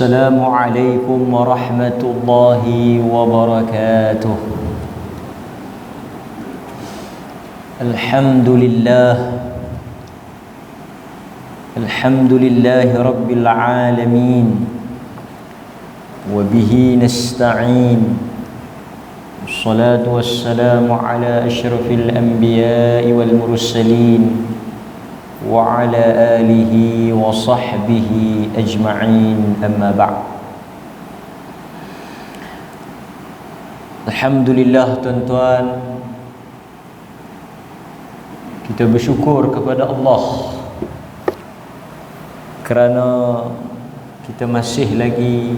السلام عليكم ورحمة الله وبركاته. الحمد لله رب العالمين، وبه نستعين، والصلاة والسلام على أشرف الأنبياء والمرسلين وعلى آله وصحبه أجمعين، أما بعد. Alhamdulillah tuan-tuan, kita bersyukur kepada Allah kerana kita masih lagi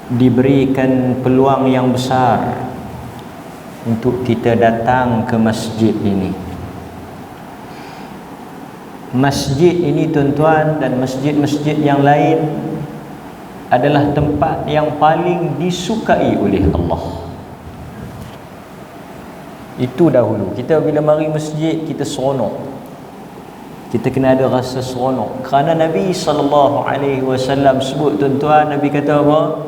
diberikan peluang yang besar untuk kita datang ke masjid ini. Masjid ini tuan-tuan dan masjid-masjid yang lain adalah tempat yang paling disukai oleh Allah. Itu dahulu. Kita bila mari masjid, kita seronok. Kita kena ada rasa seronok. Kerana Nabi SAW sebut tuan-tuan, Nabi kata apa?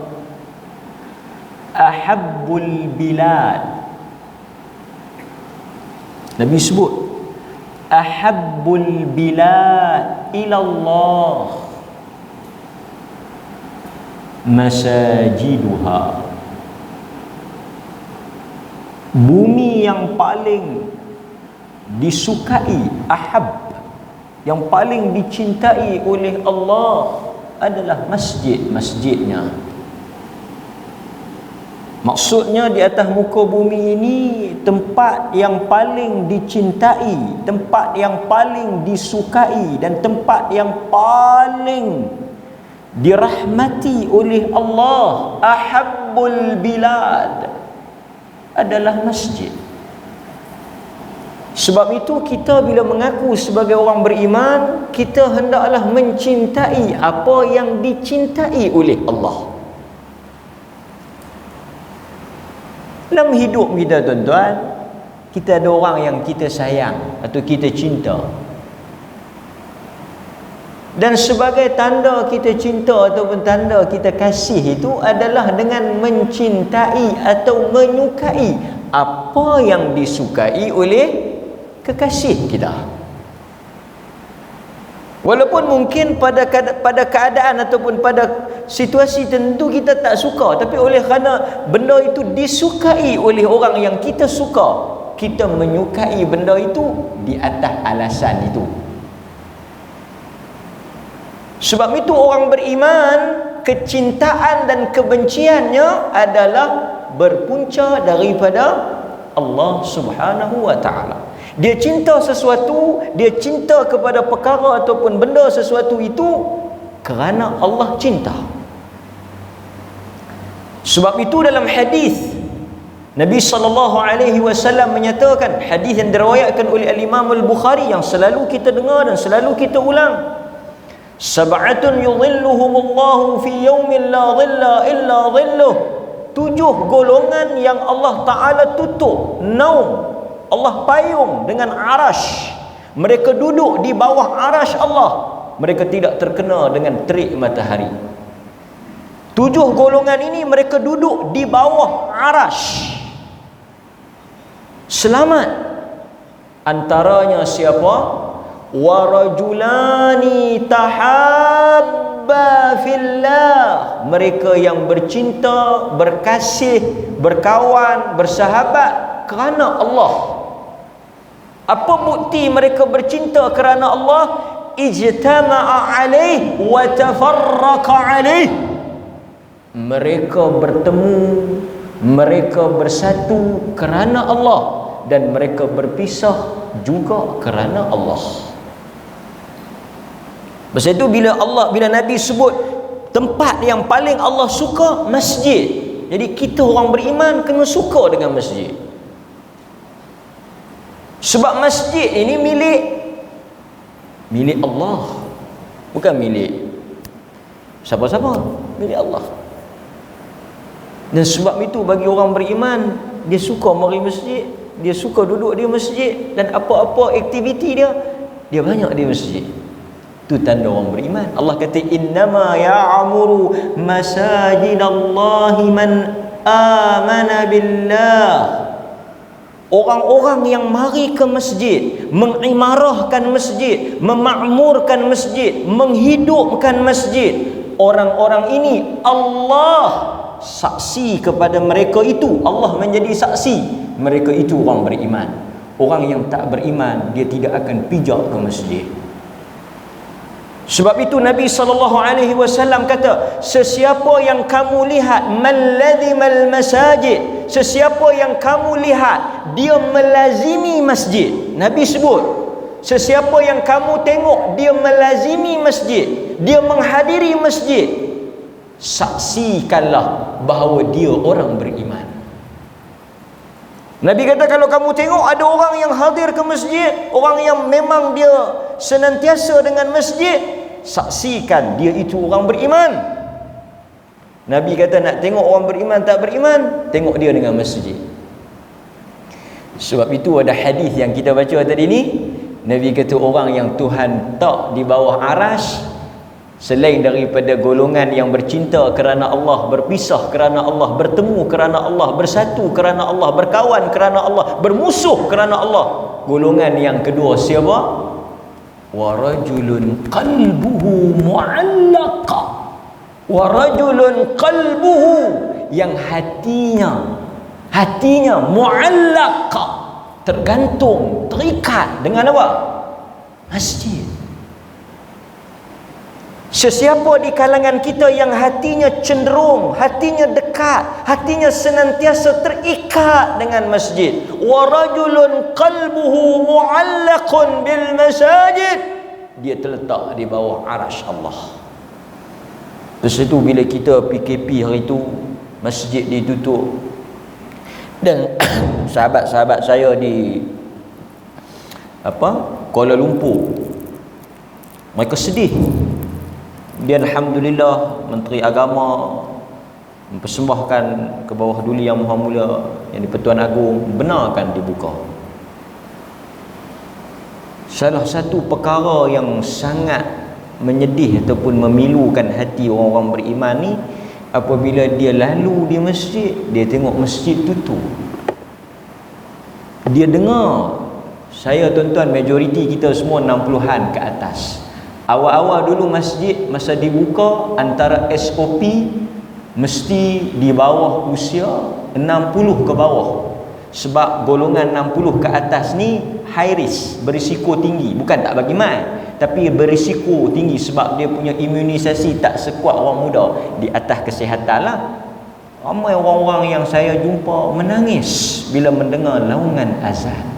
Ahabbul bilad. Nabi sebut ahabbul bilad ilallah masajiduha. Bumi yang paling disukai, ahab, yang paling dicintai oleh Allah adalah masjid-masjidnya. Maksudnya di atas muka bumi ini tempat yang paling dicintai, tempat yang paling disukai, dan tempat yang paling dirahmati oleh Allah, ahabbul bilad, adalah masjid. Sebab itu kita bila mengaku sebagai orang beriman, kita hendaklah mencintai apa yang dicintai oleh Allah. Dalam hidup kita tuan-tuan, kita ada orang yang kita sayang atau kita cinta. Dan sebagai tanda kita cinta ataupun tanda kita kasih itu adalah dengan mencintai atau menyukai apa yang disukai oleh kekasih kita. Walaupun mungkin pada keadaan ataupun pada situasi tertentu kita tak suka, tapi oleh kerana benda itu disukai oleh orang yang kita suka, kita menyukai benda itu di atas alasan itu. Sebab itu orang beriman, kecintaan dan kebenciannya adalah berpunca daripada Allah Subhanahu wa ta'ala. Dia cinta sesuatu, dia cinta kepada perkara ataupun benda sesuatu itu kerana Allah cinta. Sebab itu dalam hadis Nabi SAW menyatakan, hadis yang diriwayatkan oleh Al-Imam Al-Bukhari yang selalu kita dengar dan selalu kita ulang, sab'atun yudhilluhumullahu fi yawmin la dhilla illa dhilluh. 7 golongan yang Allah Ta'ala tutup naum, Allah payung dengan arash. Mereka duduk di bawah arash Allah. Mereka tidak terkena dengan terik matahari. 7 golongan ini mereka duduk di bawah arash, selamat. Antaranya siapa? Warajulani tahabba fillah. Mereka yang bercinta, berkasih, berkawan, bersahabat kerana Allah. Apa bukti mereka bercinta kerana Allah? Ijtama'a alaih wa tafarraqa alaih. Mereka bertemu, mereka bersatu kerana Allah, dan mereka berpisah juga kerana Allah. Sebab itu bila Nabi sebut tempat yang paling Allah suka, masjid. Jadi kita orang beriman kena suka dengan masjid. Sebab masjid ini milik Allah, bukan milik siapa-siapa, milik Allah. Dan sebab itu bagi orang beriman, dia suka mari masjid, dia suka duduk di masjid, dan apa-apa aktiviti dia banyak di masjid. Itu tanda orang beriman. Allah kata innama ya'muru masajidallahi man amana billah. Orang-orang yang mari ke masjid, mengimarahkan masjid, memakmurkan masjid, menghidupkan masjid, orang-orang ini Allah saksi kepada mereka itu. Allah menjadi saksi, mereka itu orang beriman. Orang yang tak beriman, dia tidak akan pijak ke masjid. Sebab itu Nabi SAW kata, sesiapa yang kamu lihat mallazimal masajid, sesiapa yang kamu lihat dia melazimi masjid. Nabi sebut, sesiapa yang kamu tengok dia melazimi masjid, dia menghadiri masjid, saksikanlah bahawa dia orang beriman. Nabi kata, kalau kamu tengok ada orang yang hadir ke masjid, orang yang memang dia senantiasa dengan masjid, saksikan dia itu orang beriman. Nabi kata, nak tengok orang beriman tak beriman, tengok dia dengan masjid. Sebab itu ada hadis yang kita baca tadi ni, Nabi kata orang yang Tuhan tak di bawah aras selain daripada golongan yang bercinta kerana Allah, berpisah kerana Allah, bertemu kerana Allah, bersatu kerana Allah, berkawan kerana Allah, bermusuh kerana Allah. Golongan yang kedua siapa? Wa rajulun qalbuhu mu'allaqa. Wa rajulun qalbuhu, yang hatinya mu'allaqa, tergantung, terikat dengan apa? Masjid. Sesiapa di kalangan kita yang hatinya cenderung, hatinya dekat, hatinya senantiasa terikat dengan masjid. Wa rajulun qalbuhu mu'allaqun bil masajid, dia terletak di bawah arasy Allah. Terus itu bila kita PKP hari itu, masjid ditutup, dan sahabat-sahabat saya di Kuala Lumpur, mereka sedih. Dia alhamdulillah Menteri Agama mempersembahkan ke bawah Duli Yang Maha Mulia yang di-Pertuan Agong benarkan dibuka. Salah satu perkara yang sangat menyedih ataupun memilukan hati orang-orang beriman ni, apabila dia lalu di masjid, dia tengok masjid tutup, dia dengar. Saya tuan-tuan, majoriti kita semua 60-an ke atas. Awal-awal dulu masjid masa dibuka, antara SOP mesti di bawah usia 60 ke bawah. Sebab golongan 60 ke atas ni high risk, berisiko tinggi. Bukan tak bagi mai, tapi berisiko tinggi sebab dia punya imunisasi tak sekuat orang muda. Di atas kesihatan lah. Ramai orang-orang yang saya jumpa menangis bila mendengar laungan azan.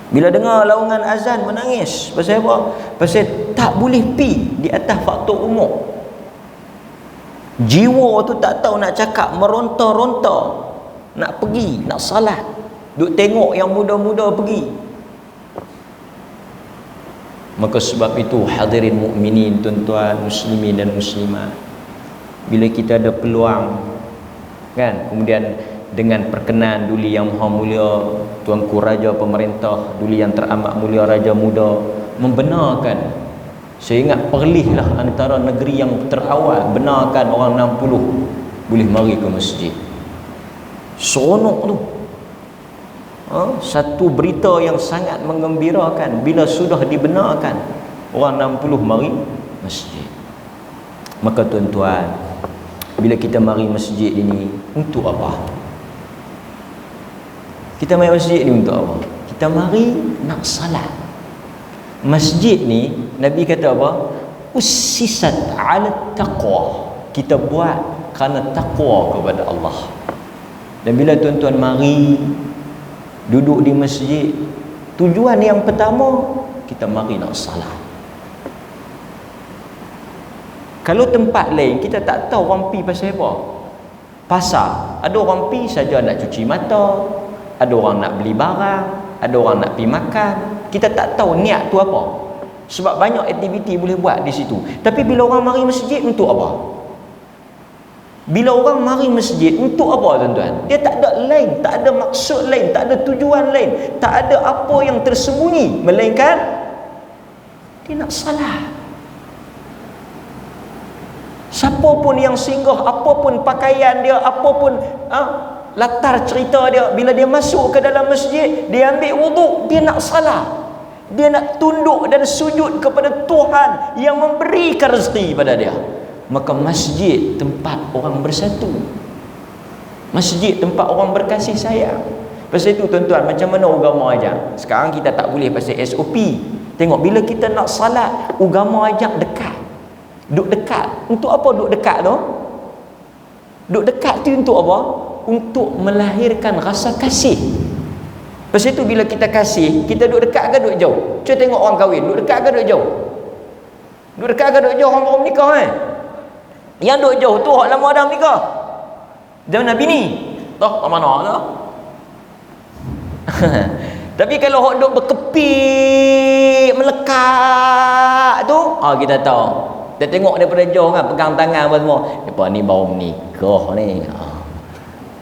Bila dengar laungan azan menangis. Pasal apa? Pasal tak boleh pi di atas faktor umur. Jiwa tu tak tahu nak cakap, meronta-ronta nak pergi, nak salat. Duk tengok yang muda-muda pergi. Maka sebab itu hadirin mukminin, tuan-tuan, muslimin dan muslimat, bila kita ada peluang kan, kemudian dengan perkenan Duli Yang Maha Mulia Tuanku Raja Pemerintah Duli Yang Teramat Mulia Raja Muda membenarkan, saya ingat Perlis lah antara negeri yang terawal benarkan orang 60 boleh mari ke masjid. Seronok tu. Satu berita yang sangat menggembirakan bila sudah dibenarkan orang 60 mari masjid. Maka tuan-tuan, bila kita mari masjid ini untuk apa? Kita mari masjid ni untuk apa? Kita mari nak salat. Masjid ni Nabi kata apa? Ussisat 'ala taqwa. Kita buat kerana takwa kepada Allah. Dan bila tuan-tuan mari duduk di masjid, tujuan yang pertama kita mari nak salat. Kalau tempat lain kita tak tahu orang pi pasal apa. Pasar, ada orang pi saja nak cuci mata, ada orang nak beli barang, ada orang nak pergi makan. Kita tak tahu niat tu apa. Sebab banyak aktiviti boleh buat di situ. Tapi bila orang mari masjid untuk apa? Bila orang mari masjid untuk apa tuan-tuan? Dia tak ada lain, tak ada maksud lain, tak ada tujuan lain, tak ada apa yang tersembunyi, melainkan Dia nak salat. Siapa pun yang singgah, apapun pakaian dia, apapun latar cerita dia, bila dia masuk ke dalam masjid, dia ambil wuduk, dia nak salat. Dia nak tunduk dan sujud kepada Tuhan yang memberikan rezeki pada dia. Maka masjid tempat orang bersatu. Masjid tempat orang berkasih sayang. Pasal itu tuan-tuan, macam mana agama ajak? Sekarang kita tak boleh pasal SOP. Tengok, bila kita nak salat, agama ajak dekat. Duk dekat. Untuk apa duk dekat tu? Duk dekat tu untuk apa? Untuk melahirkan rasa kasih. Pasal itu bila kita kasih, kita duk dekat ke duk jauh? Cuba tengok orang kahwin, duk dekat ke duk jauh? Duk dekat ke duk jauh orang baru menikah Yang duk jauh tu hak lama dah menikah. Zaman Nabi ni. Tak mana dah. Tapi kalau hak duk berkepik, melekat tu, kita tahu. Kita tengok daripada jauh kan, pegang tangan apa semua. Depa ni baru menikah ni.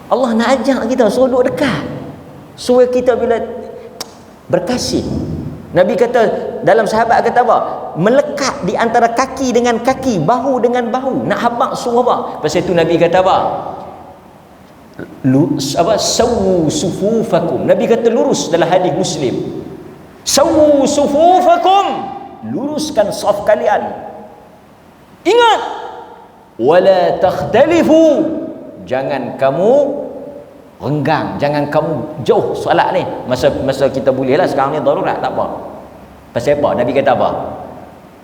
Allah nak ajak kita suruh duduk dekat. Suruh kita bila berkasih. Nabi kata, dalam sahabat kata apa? Melekat di antara kaki dengan kaki, bahu dengan bahu. Nak habaq suruh apa? Pasal itu Nabi kata apa? Sawu sufufakum. Nabi kata lurus dalam hadis Muslim. Sawu sufufakum. Luruskan saf kalian. Ingat, wala takhtalifu, jangan kamu renggang, jangan kamu jauh solat ni. Masa kita boleh lah, sekarang ni darurat, tak apa. Pasal apa? Nabi kata apa?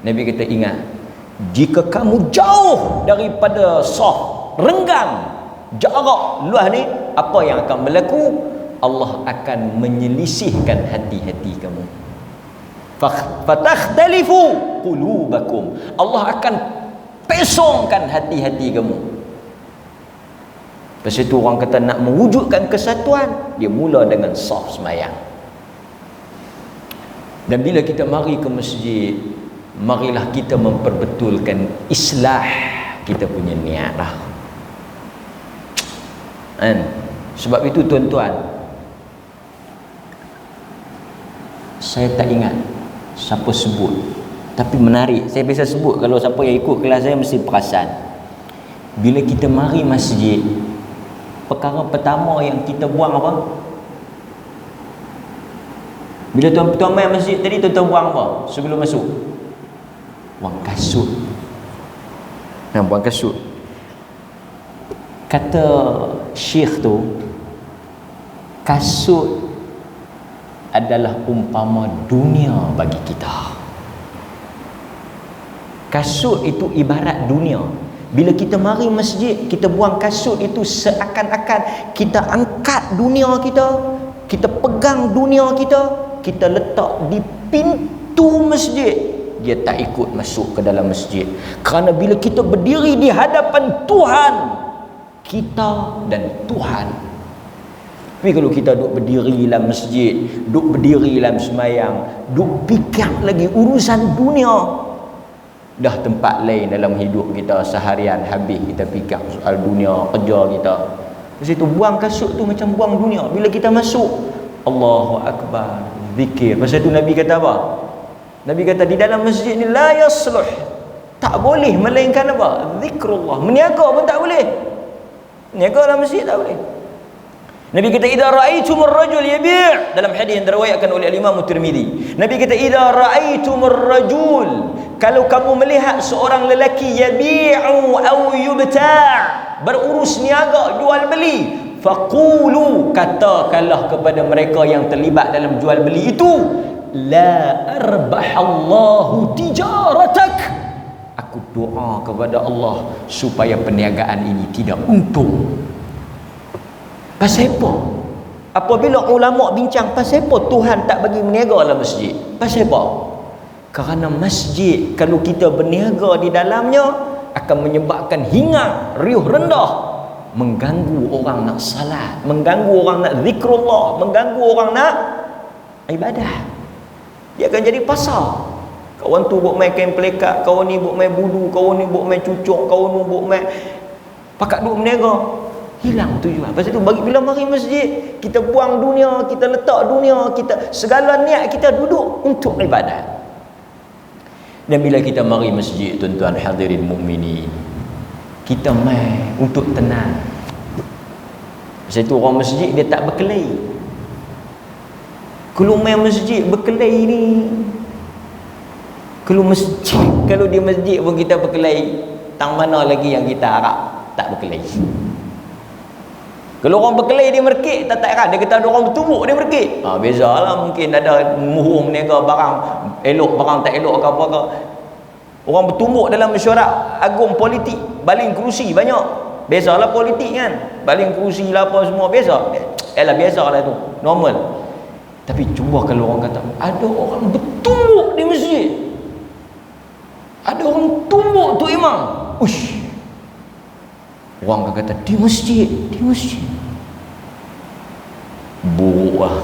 Nabi kata ingat, jika kamu jauh daripada saf, renggang, jarak luas ni, apa yang akan berlaku? Allah akan menyelisihkan hati-hati kamu. Fatakhtalifu qulubakum. Allah akan pesongkan hati-hati kamu. Pasal itu orang kata nak mewujudkan kesatuan, dia mula dengan saf sembahyang. Dan bila kita mari ke masjid, marilah kita memperbetulkan islah kita punya niat lah. Sebab itu tuan-tuan, saya tak ingat siapa sebut, tapi menarik, saya biasa sebut. Kalau siapa yang ikut kelas saya mesti perasan, bila kita mari masjid, perkara pertama yang kita buang apa? Bila tuan-tuan main masjid tadi, tuan-tuan buang apa sebelum masuk? Buang kasut. Buang kasut. Kata syekh tu, kasut adalah umpama dunia bagi kita. Kasut itu ibarat dunia. Bila kita mari masjid, kita buang kasut itu, seakan-akan kita angkat dunia kita, kita pegang dunia kita letak di pintu masjid. Dia tak ikut masuk ke dalam masjid. Kerana bila kita berdiri di hadapan Tuhan, kita dan Tuhan. Tapi kalau kita duk berdiri dalam masjid, duk berdiri dalam sembahyang, duk fikir lagi urusan dunia, dah tempat lain dalam hidup kita seharian habis kita fikir soal dunia, kerja kita. Di situ buang kasut tu macam buang dunia. Bila kita masuk, Allahu Akbar, zikir. Pasal tu Nabi kata apa? Nabi kata di dalam masjid ni la yasluh, tak boleh melainkan apa? Zikrullah. Meniaga pun tak boleh. Meniaga dalam masjid tak boleh. Nabi kata idza ra'aitumur rajul yabi', dalam hadis yang diriwayatkan oleh Imam Tirmizi. Nabi kata idza ra'aitumur rajul, kalau kamu melihat seorang lelaki yabi'u aw yubta', berurus niaga, jual beli, faqulu, katakanlah kepada mereka yang terlibat dalam jual beli itu, la arbahallahu tijaratak, aku doa kepada Allah supaya perniagaan ini tidak untung. Pasal apa? Apabila ulama bincang, pasal apa Tuhan tak bagi berniaga dalam masjid? Pasal apa? Kerana masjid, kalau kita berniaga di dalamnya, akan menyebabkan hingar, riuh rendah, mengganggu orang nak salat, mengganggu orang nak zikrullah, mengganggu orang nak ibadah. Dia akan jadi pasar. Kawan tu buat main kain pelekat, kawan ni buat main budu, kawan ni buat main cucuk, kawan ni buat main pakat duk berniaga. Hilang tujuan. Pasal tu bagi bila mari masjid, kita buang dunia, kita letak dunia, kita segala niat kita duduk untuk ibadat. Dan bila kita mari masjid, tuan-tuan hadirin mukminin, kita mai untuk tenang. Sebab tu orang masjid dia tak berkelahi. Kalau mai masjid berkelahi ni, kalau di masjid pun kita berkelahi, tang mana lagi yang kita harap tak berkelahi. Kalau orang berkelahi dia merkik, tak heran. Dia kata ada orang bertumbuk dia merkik. Bezalah, mungkin ada muhur meniaga barang elok, barang tak elok ke apa ke. Orang bertumbuk dalam mesyuarat agung politik, baling kerusi banyak. Biasalah politik kan, baling kerusi lah apa semua biasa. Biasalah tu, normal. Tapi cuba kalau orang kata ada orang bertumbuk di masjid, ada orang tumbuk tu imam, uish, orang akan kata di masjid buruk lah.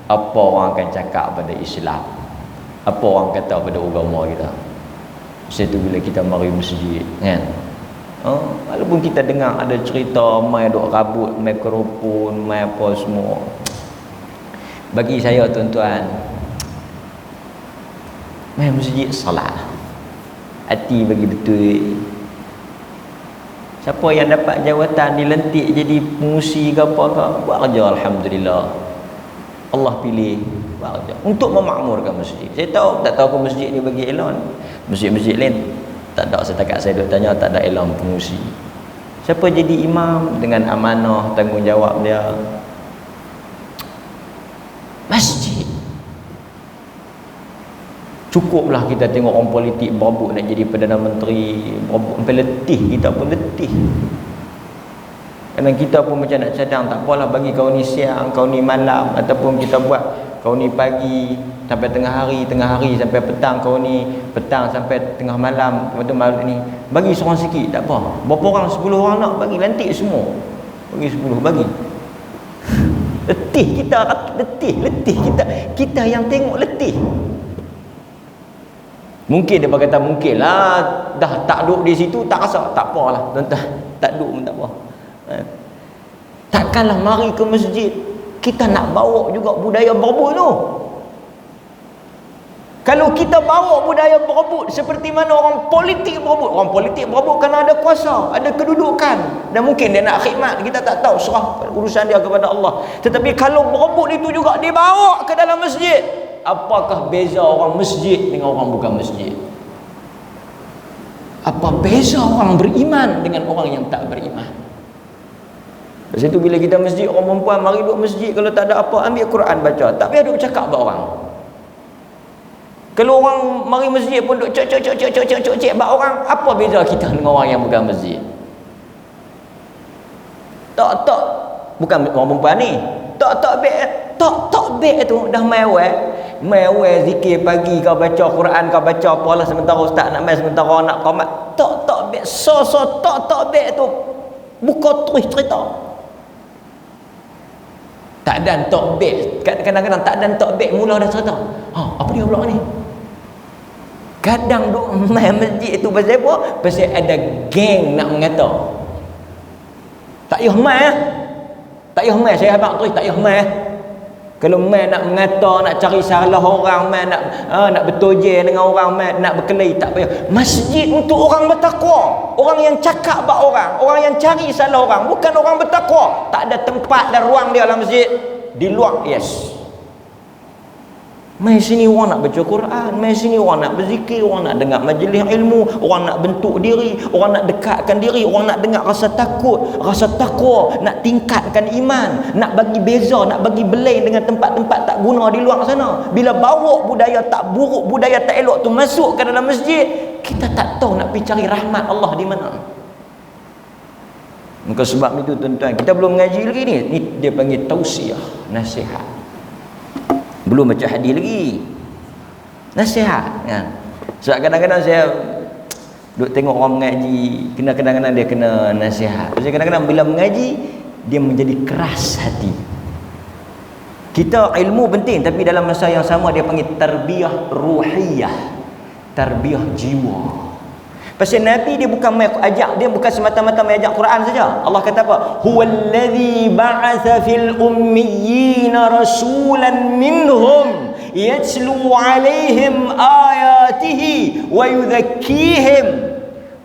Apa orang akan cakap pada Islam, apa orang kata pada agama kita. Sebab tu bila kita mari masjid kan, walaupun kita dengar ada cerita mai duk rabut mikrofon, mai apa semua, bagi saya tuan-tuan, mai masjid salat, hati bagi betul. Siapa yang dapat jawatan dilantik jadi pengurusi ke apa ke, buat kerja alhamdulillah. Allah pilih buat kerja untuk memakmurkan masjid. Saya tahu tak tahu ke masjid ni bagi elon. Masjid-masjid lain tak ada, setakat saya duk tanya tak ada elon pengurusi. Siapa jadi imam dengan amanah tanggungjawab dia. Masjid cukuplah kita tengok orang politik berebut nak jadi Perdana Menteri, berebut sampai letih, kita pun letih. Kadang kita pun macam nak cadang, tak apalah bagi kau ni siang, kau ni malam, ataupun kita buat kau ni pagi sampai tengah hari sampai petang, kau ni petang sampai tengah malam, lepas tu malam ni bagi seorang sikit, tak apa. Berapa orang? 10 orang nak bagi, lantik semua. Bagi 10, bagi. Letih kita, letih kita yang tengok letih. Mungkin dia berkata mungkin lah dah tak duduk di situ tak rasa, tak apalah tuan-tuan, tak duduk pun tak apa. Takkanlah mari ke masjid kita nak bawa juga budaya berebut tu. Kalau kita bawa budaya berebut seperti mana orang politik berebut kerana ada kuasa, ada kedudukan, dan mungkin dia nak khidmat, kita tak tahu, serah urusan dia kepada Allah. Tetapi kalau berebut itu juga dibawa ke dalam masjid, apakah beza orang masjid dengan orang bukan masjid? Apa beza orang beriman dengan orang yang tak beriman? Lepas itu bila kita masjid, orang perempuan mari duduk masjid, kalau tak ada apa ambil Quran baca, tak payah duduk cakap dengan orang. Kalau orang mari masjid pun duduk cek bak orang, apa beza kita dengan orang yang bukan masjid? Tak bukan orang perempuan ni, tak baik tu dah mewah zikir pagi, kau baca Quran, kau baca apalah, sementara ustaz nak main, sementara nak qamat, tak baik tak baik tu buka terus cerita. Tak dan tak baik, kadang-kadang tak dan tak baik mula dah cerita, apa dia pula ni. Kadang duk main masjid tu pasal apa? Pasal ada geng nak mengata. Tak payah mai, saya abang tu tak payah mai. Kalau mai nak mengata, nak cari salah orang, mai nak bertojel dengan orang, mai nak berkelahi, tak payah. Masjid untuk orang bertakwa, orang yang cakap bak orang yang cari salah orang, bukan orang bertakwa. Tak ada tempat dan ruang dia dalam masjid. Di luar, yes. Mai sini orang nak baca Quran, mai sini orang nak berzikir, orang nak dengar majlis ilmu, orang nak bentuk diri, orang nak dekatkan diri, orang nak dengar rasa takut, rasa takwa, nak tingkatkan iman, nak bagi beza, nak bagi belai dengan tempat-tempat tak guna di luar sana. Bila bawa budaya tak buruk, budaya tak elok tu masuk ke dalam masjid, kita tak tahu nak pergi cari rahmat Allah di mana. Maka sebab itu tuan-tuan, kita belum mengaji lagi ni dia panggil tausiah, nasihat. Belum baca hadis lagi, nasihat kan. Sebab kadang-kadang saya duk tengok orang mengaji, kadang-kadang dia kena nasihat. Sebab kadang-kadang bila mengaji dia menjadi keras hati. Kita ilmu penting, tapi dalam masa yang sama dia panggil tarbiyah ruhiyah, tarbiyah jiwa. Pasal Nabi dia bukan ajak, dia bukan semata-mata ajak Quran saja. Allah kata apa? Huwallazi ba'atsa fil ummiyina rasulan minhum yatslu alaihim ayatihi wa yudzakkihim.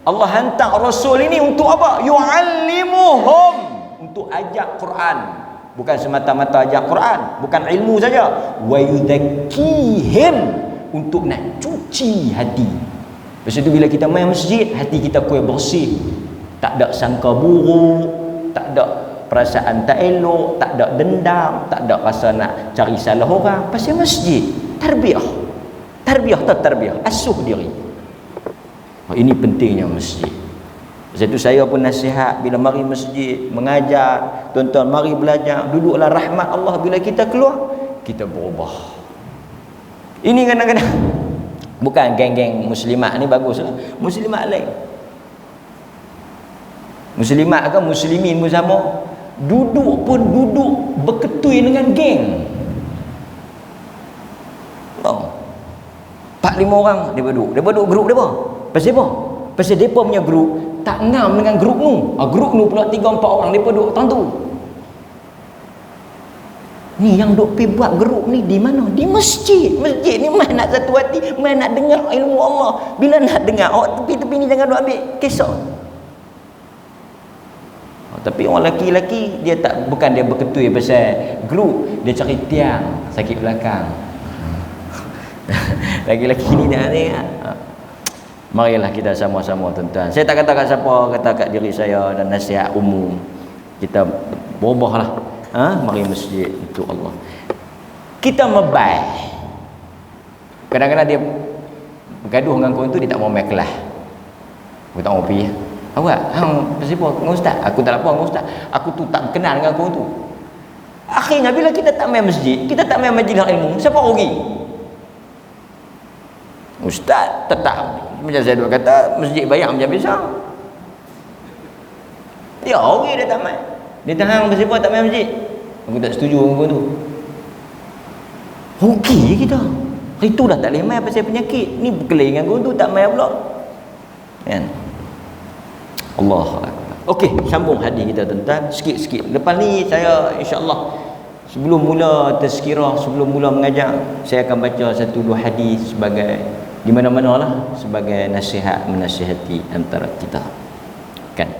Allah hantar rasul ini untuk apa? Yuallimuhum, untuk ajak Quran. Bukan semata-mata ajak Quran, bukan ilmu saja. Wa yudzakkihim, untuk nak cuci hati. Lepas tu bila kita main masjid, hati kita kuat bersih. Tak ada sangka buruk, tak ada perasaan tak elok, tak ada dendam, tak ada rasa nak cari salah orang. Pasal masjid, tarbiyah. Tarbiyah tak tarbiyah, asuh diri. Ini pentingnya masjid. Sebab itu saya pun nasihat bila mari masjid, mengajar, tuan-tuan mari belajar, duduklah, rahmat Allah bila kita keluar, kita berubah. Ini kadang-kadang bukan geng-geng muslimat ni baguslah. Muslimat lain. Muslimat ke muslimin pun sama. Duduk pun duduk berketui dengan geng. Oh. 4-5 orang dia duduk. Dia duduk grup dia apa? Pasal apa? Pasal depa punya grup tak ngam dengan grup nu. Grup nu pula 3-4 orang depa duduk tentu. Ni yang duk pi buat grup ni di mana? Di masjid. Masjid ni mai nak satu hati, mai nak dengar ilmu Allah. Bila nak dengar, tepi-tepi ni jangan duk ambil kisah. Tapi orang lelaki-lelaki dia tak, bukan dia berketui pasal grup, dia cari tiang sakit belakang. Lelaki-lelaki ni dah ni. Marilah kita sama-sama tuan-tuan. Saya tak kata kat siapa, kata kat diri saya dan nasihat umum. Kita berubahlah. Mari masjid untuk Allah. Kita mebai. Kadang-kadang dia bergaduh dengan kau tu, dia tak mau main kelas. Aku tak mau pergi. Awak, pasal apa dengan ustaz? Aku tak apa dengan ustaz. Aku tu tak kenal dengan kau tu. Akhirnya bila kita tak main masjid, kita tak main majlis ilmu, siapa rugi? Ustaz tetap macam saya dulu kata, masjid bayar macam biasa. Dia rugi dia tak main. Dia tahan pasal apa tak main masjid? Aku tak setuju dengan kau tu. Rugi kita. Itu dah tak boleh main pasal penyakit. Ni berkelahi dengan kau tu tak main pula. Kan? Allah. Okey, sambung hadis kita tuan-tuan. Sikit-sikit. Lepas ni saya insya-Allah sebelum mula tazkirah, sebelum mula mengajar, saya akan baca 1-2 hadis sebagai di mana-mana lah, sebagai nasihat menasihati antara kita. Kan?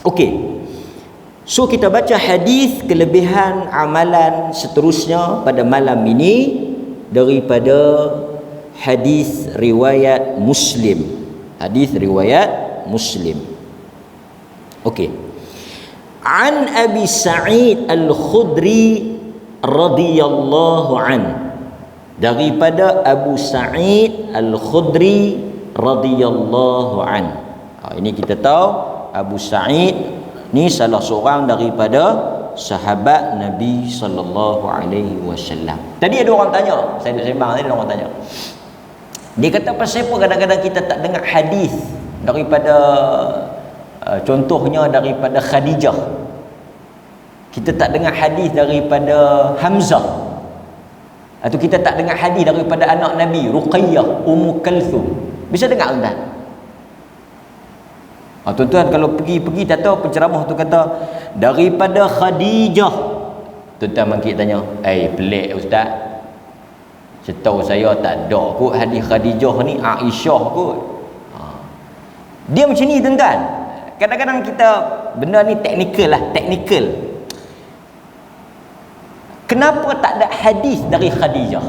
Okey. So kita baca hadis kelebihan amalan seterusnya pada malam ini daripada hadis riwayat Muslim. Hadis riwayat Muslim. Okey. An Abi Sa'id Al-Khudri radhiyallahu an. Daripada Abu Sa'id Al-Khudri radhiyallahu an. Ini kita tahu Abu Sa'id ni salah seorang daripada sahabat Nabi sallallahu alaihi wasallam. Tadi ada orang tanya, saya duk sembang tadi ada orang tanya. Dia kata pasal apa kadang-kadang kita tak dengar hadis daripada contohnya daripada Khadijah. Kita tak dengar hadis daripada Hamzah. Atau kita tak dengar hadis daripada anak Nabi Ruqayyah, Ummu Kalthum. Bisa dengar tuan? Tuan-tuan kalau pergi tak tahu penceramah tu kata daripada Khadijah. Tuan-tuan mungkin tanya, pelik ustaz. Setahu saya tak ada kot hadis Khadijah ni, Aisyah kot. Dia macam ni tuan-tuan. Kadang-kadang kita benda ni teknikal lah, teknikal. Kenapa tak ada hadis dari Khadijah?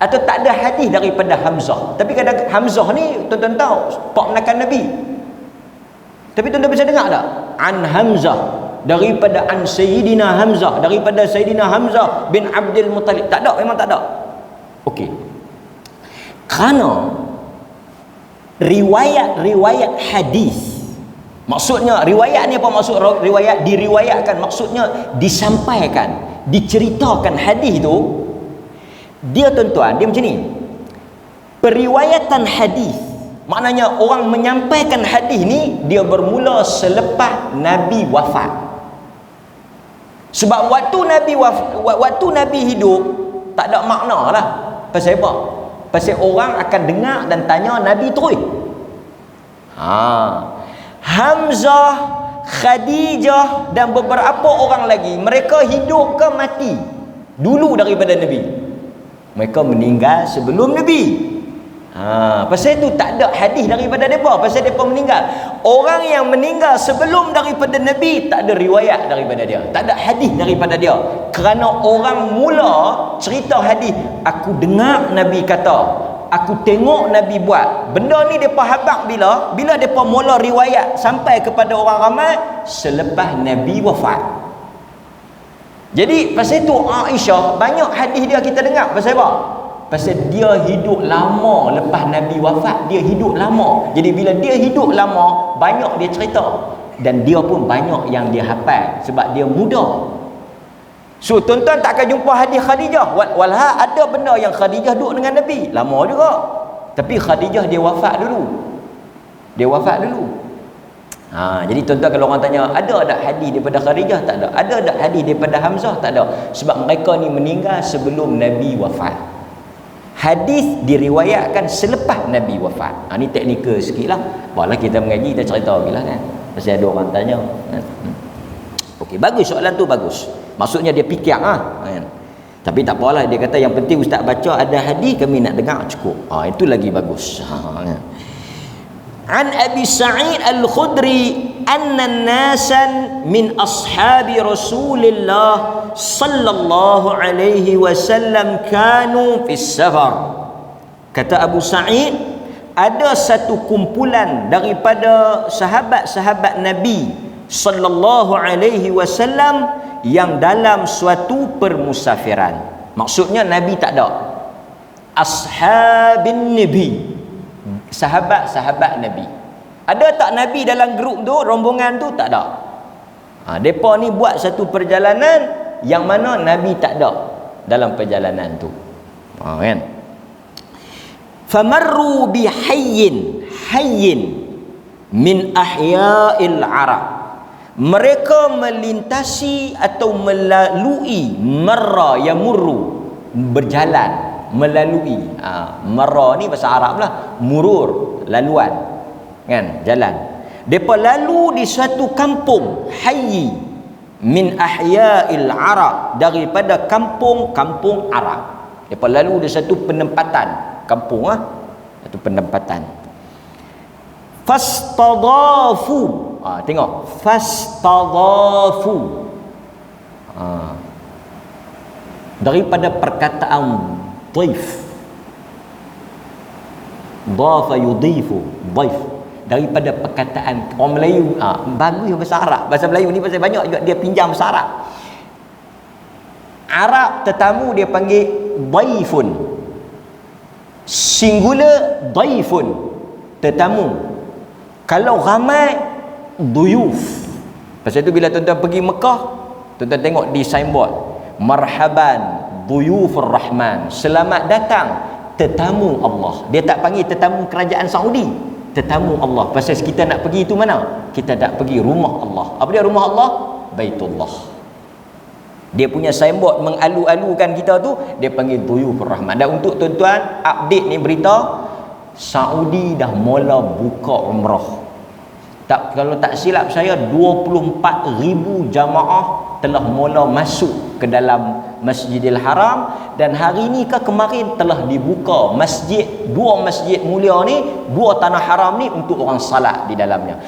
Atau tak ada hadis daripada Hamzah? Tapi kadang Hamzah ni tuan-tuan tahu pak menakan Nabi. Tapi tuan-tuan bisa dengar tak? An Hamzah, daripada an Sayyidina Hamzah, daripada Sayyidina Hamzah bin Abdul Muttalib. Tak ada, memang tak ada. Okey. Kerana riwayat-riwayat hadis, maksudnya riwayat ni apa maksud riwayat? Diriwayatkan, maksudnya disampaikan, diceritakan hadis tu. Dia tuan-tuan, dia macam ni. Periwayatan hadis, maknanya orang menyampaikan hadis ni dia bermula selepas Nabi wafat. Sebab waktu Nabi hidup tak ada makna lah. Pasal apa? Pasal orang akan dengar dan tanya Nabi terus. Hamzah, Khadijah dan beberapa orang lagi, mereka hidup ke mati dulu daripada Nabi. Mereka meninggal sebelum Nabi. Pasal itu tak ada hadis daripada mereka. Pasal mereka meninggal. Orang yang meninggal sebelum daripada Nabi, tak ada riwayat daripada dia, tak ada hadis daripada dia. Kerana orang mula cerita hadis, aku dengar Nabi kata, aku tengok Nabi buat. Benda ni mereka habaq bila mereka mula riwayat sampai kepada orang ramai selepas Nabi wafat. Jadi pasal itu Aisyah banyak hadis dia kita dengar. Pasal apa? Pasal dia hidup lama lepas Nabi wafat, dia hidup lama. Jadi bila dia hidup lama, banyak dia cerita. Dan dia pun banyak yang dia hafal sebab dia muda. So tuan-tuan tak akan jumpa hadis Khadijah. Walha ada benda yang Khadijah duduk dengan Nabi lama juga. Tapi Khadijah dia wafat dulu. Dia wafat dulu. Jadi tuan-tuan kalau orang tanya, ada tak hadis daripada Khadijah? Tak ada. Ada tak hadis daripada Hamzah? Tak ada. Sebab mereka ni meninggal sebelum Nabi wafat. Hadis diriwayatkan selepas Nabi wafat. Ni teknikal sikit lah. Barulah kita mengaji, kita cerita lagi lah kan. Pasal ada orang tanya kan? Okey, bagus soalan tu, bagus. Maksudnya dia fikir kan? Tapi tak apalah, dia kata yang penting ustaz baca ada hadis, kami nak dengar cukup. Itu lagi bagus. Kan? An Abi Sa'id Al-Khudri anna nasan min ashabi Rasulillah sallallahu alaihi wasallam kanu fis safar. Kata Abu Sa'id, ada satu kumpulan daripada sahabat-sahabat Nabi sallallahu alaihi wasallam yang dalam suatu permusafiran. Maksudnya Nabi tak ada. Ashabin Nabi, sahabat-sahabat Nabi. Ada tak Nabi dalam grup tu, rombongan tu? Tak ada. Mereka ni buat satu perjalanan yang mana Nabi tak ada dalam perjalanan tu. Kan? Famarru bihayyin min ahya'il Arab. Mereka melintasi atau melalui, marra yamurru, berjalan, melalui. Marra ni bahasa Arab lah, murur, laluan, kan, jalan. Depa lalu di suatu kampung, hayy min ahya'il Arab, daripada kampung-kampung Arab. Depa lalu di satu penempatan kampung, satu penempatan. Fastadafu, tengok, fastadafu, daripada perkataan dhaif, dhafa yudhifu, dhaif, daripada perkataan orang Melayu. Bagus bahasa Arab. Bahasa Melayu ni pasal banyak juga dia pinjam bahasa Arab. Arab tetamu dia panggil dhaifun, singular dhaifun, tetamu. Kalau ramai, duyuf. Pasal itu bila tuan-tuan pergi Mekah, tuan-tuan tengok di signboard, marhaban duyufur rahman, selamat datang tetamu Allah. Dia tak panggil tetamu kerajaan Saudi, tetamu Allah. Pasal kita nak pergi itu mana? Kita nak pergi rumah Allah. Apa dia rumah Allah? Baitullah. Dia punya signboard mengalu-alukan kita tu, dia panggil duyufur rahman. Dan untuk tuan-tuan update ni berita, Saudi dah mula buka umrah. Kalau tak silap saya, 24,000 jamaah telah mula masuk ke dalam Masjidil Haram. Dan hari ni ke kemarin telah dibuka masjid, dua masjid mulia ni, dua tanah haram ni untuk orang salat di dalamnya.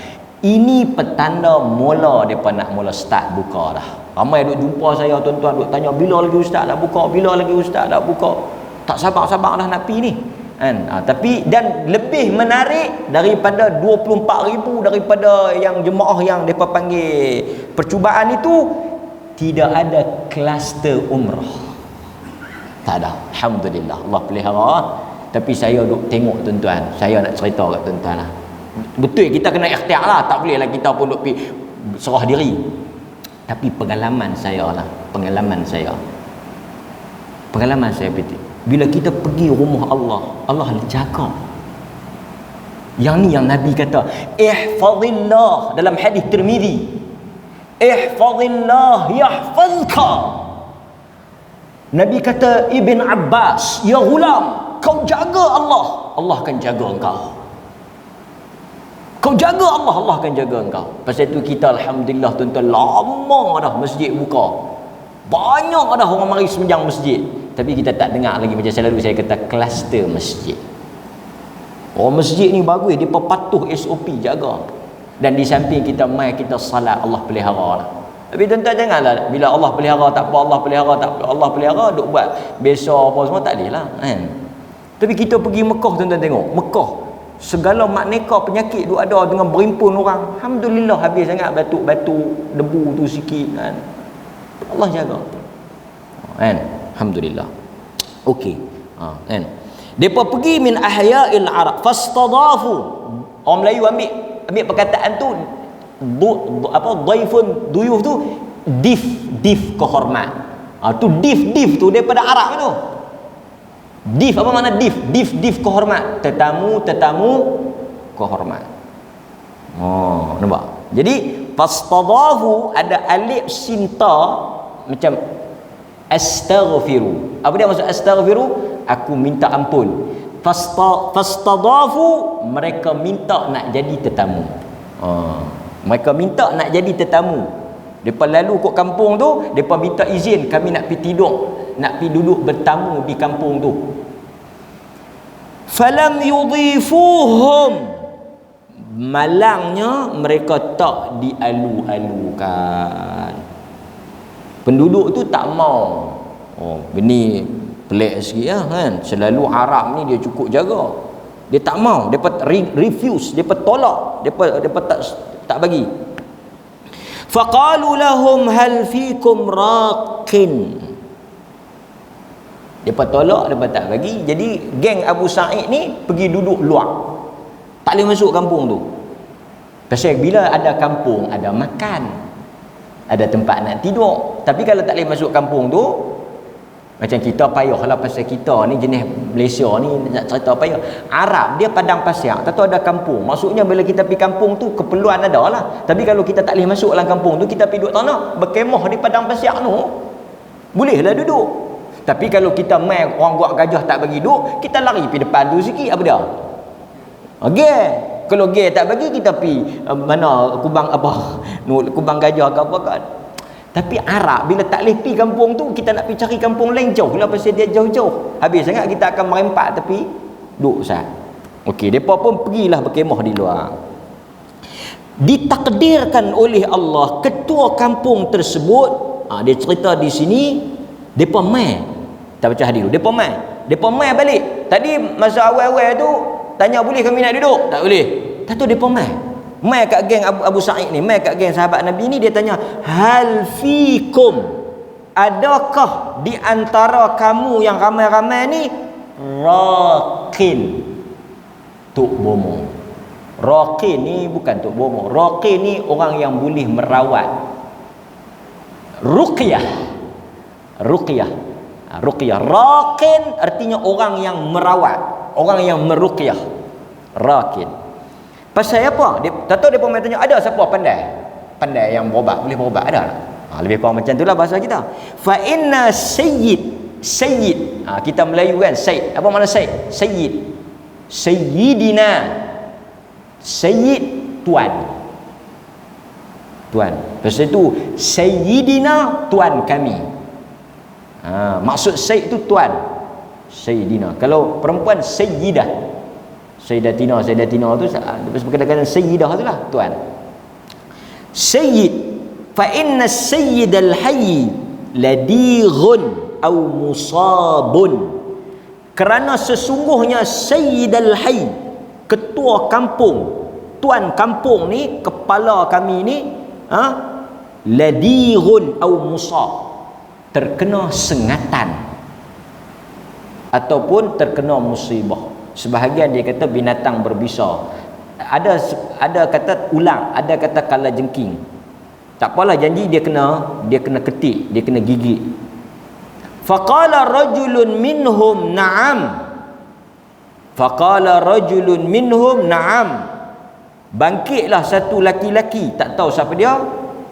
Ini petanda mula mereka nak mula start buka dah. Ramai duk jumpa saya tuan-tuan, duk tanya bila lagi ustaz nak buka, bila lagi ustaz nak buka. Tak sabar-sabar dah nak pergi ni. Tapi dan lebih menarik daripada 24,000 daripada yang jemaah yang mereka panggil percubaan itu, tidak ada kluster umrah. Tak ada. Alhamdulillah, Allah pelihara. Tapi saya duk tengok tuan-tuan, saya nak cerita kat tuan-tuan lah. Betul kita kena ikhtiar lah, tak boleh lah kita pun duk pergi serah diri. Tapi pengalaman saya lah, pengalaman saya bila kita pergi rumah Allah, Allah jaga. Yang ni yang Nabi kata, ihfazillah, dalam hadis Tirmizi, ihfazillah yahfazka. Nabi kata Ibn Abbas, ya ghulam, kau jaga Allah, Allah akan jaga engkau. Kau jaga Allah, Allah akan jaga engkau. Pasal itu kita alhamdulillah tuan-tuan, lama dah masjid buka. Banyak dah orang mari sembahyang masjid. Tapi kita tak dengar lagi, macam selalu saya kata, kluster masjid. Masjid ni bagus, dia patuh SOP, jaga. Dan di samping kita mai kita salat, Allah pelihara lah. Tapi tuan-tuan janganlah bila Allah pelihara tak apa, Allah pelihara tak apa, Allah pelihara duk buat besar apa semua, tak boleh lah kan. Tapi kita pergi Mekah, tuan-tuan tengok Mekah, segala makneka penyakit tu ada dengan berimpun orang. Alhamdulillah, habis sangat batuk-batuk debu tu sikit kan. Allah jaga kan, alhamdulillah. Okey, kan. Depa pergi min ahya'il arab fastadafu. Orang Melayu ambil perkataan tu dhaifun duyuf tu dif kehormat. Tu dif tu daripada Arab tu. Dif apa makna dif kehormat, tetamu kehormat. Nampak? Jadi fastadafu ada alif sinta macam astaghfiru. Apa dia maksud astaghfiru? Aku minta ampun. Fastadafu, mereka minta nak jadi tetamu. Mereka minta nak jadi tetamu. Depa lalu kat kampung tu, depa minta izin, kami nak pergi tidur, nak pergi duduk bertamu di kampung tu. Falam yudhifuhum, malangnya mereka tak dialu-alukan. Penduduk tu tak mau. Ini pelik sikit ya kan. Selalu Arab ni dia cukup jaga. Dia tak mau, depa refuse, depa tolak, depa tak bagi. Faqalu lahum hal fikum raqin. Depa tolak, depa tak bagi. Jadi geng Abu Sa'id ni pergi duduk luar. Tak boleh masuk kampung tu. Pasal bila ada kampung, ada makan, ada tempat nak tidur. Tapi kalau tak boleh masuk kampung tu, macam kita payahlah, pasal kita ni jenis Malaysia ni nak cerita payah. Arab dia padang pasir, tak tahu ada kampung. Maksudnya bila kita pergi kampung tu keperluan ada lah. Tapi kalau kita tak boleh masuk dalam kampung tu, kita pergi duduk tanah, berkemah di padang pasir tu, bolehlah duduk. Tapi kalau kita mai orang buat gajah tak bagi duduk, kita lari pergi depan tu sikit, apa dia? Okey. Kalau gay tak bagi, kita pergi mana kubang apa? Kubang gajah ke apa kan. Tapi Arab bila tak boleh pergi kampung tu, kita nak pergi cari kampung lain jauh lah, pasal dia jauh-jauh. Habis sangat kita akan merempat tepi duduk sat. Okey, depa pun pergilah berkemah di luar. Ditakdirkan oleh Allah ketua kampung tersebut, dia cerita di sini, depa mai. Tak baca hadis dulu. Depa mai balik. Tadi masa awal-awal tu tanya boleh kami nak duduk? Tak boleh. Tak tahu depa mai kat geng Abu Sa'id ni, mai kat geng sahabat Nabi ni, dia tanya, hal fikum, adakah di antara kamu yang ramai-ramai ni raqin, tok bomo. Raqin ni bukan tok bomo. Raqin ni orang yang boleh merawat. Ruqyah. Raqin artinya orang yang merawat, orang yang meruqyah. Raqin. Pasal apa? Tak tahu dia pun tanya, ada siapa pandai yang berubat, boleh berubat, ada tak? Lebih kurang macam itulah bahasa kita. Fa inna sayyid, kita Melayu kan, sayyid. Apa makna sayyid? Sayyidina. Sayyid tuan. Pasal itu sayyidina, tuan kami. Maksud sayyid tu tuan. Sayyidina. Kalau perempuan sayyidah. Sayyidatina tu kadang-kadang sayyidah tu lah, tuan. Sayyid, fa inna sayyidal hayy ladighun aw musabun. Kerana sesungguhnya sayyidal hayy, ketua kampung, tuan kampung ni, kepala kami ni, ladighun aw musab, terkena sengatan ataupun terkena musibah. Sebahagian dia kata binatang berbisa. Ada kata ulang, ada kata kala jengking. Tak apalah, janji dia kena ketik, dia kena gigit. Faqala rajulun minhum na'am. Bangkitlah satu laki-laki, tak tahu siapa dia,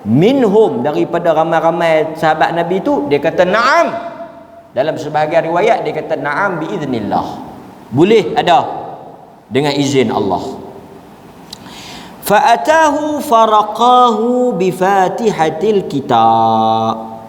minhum, daripada ramai-ramai sahabat Nabi tu, dia kata na'am. Dalam sebahagian riwayat dia kata na'am biiznillah. Boleh ada dengan izin Allah. Fa'atahu faraqahu bi fatihatil kitab.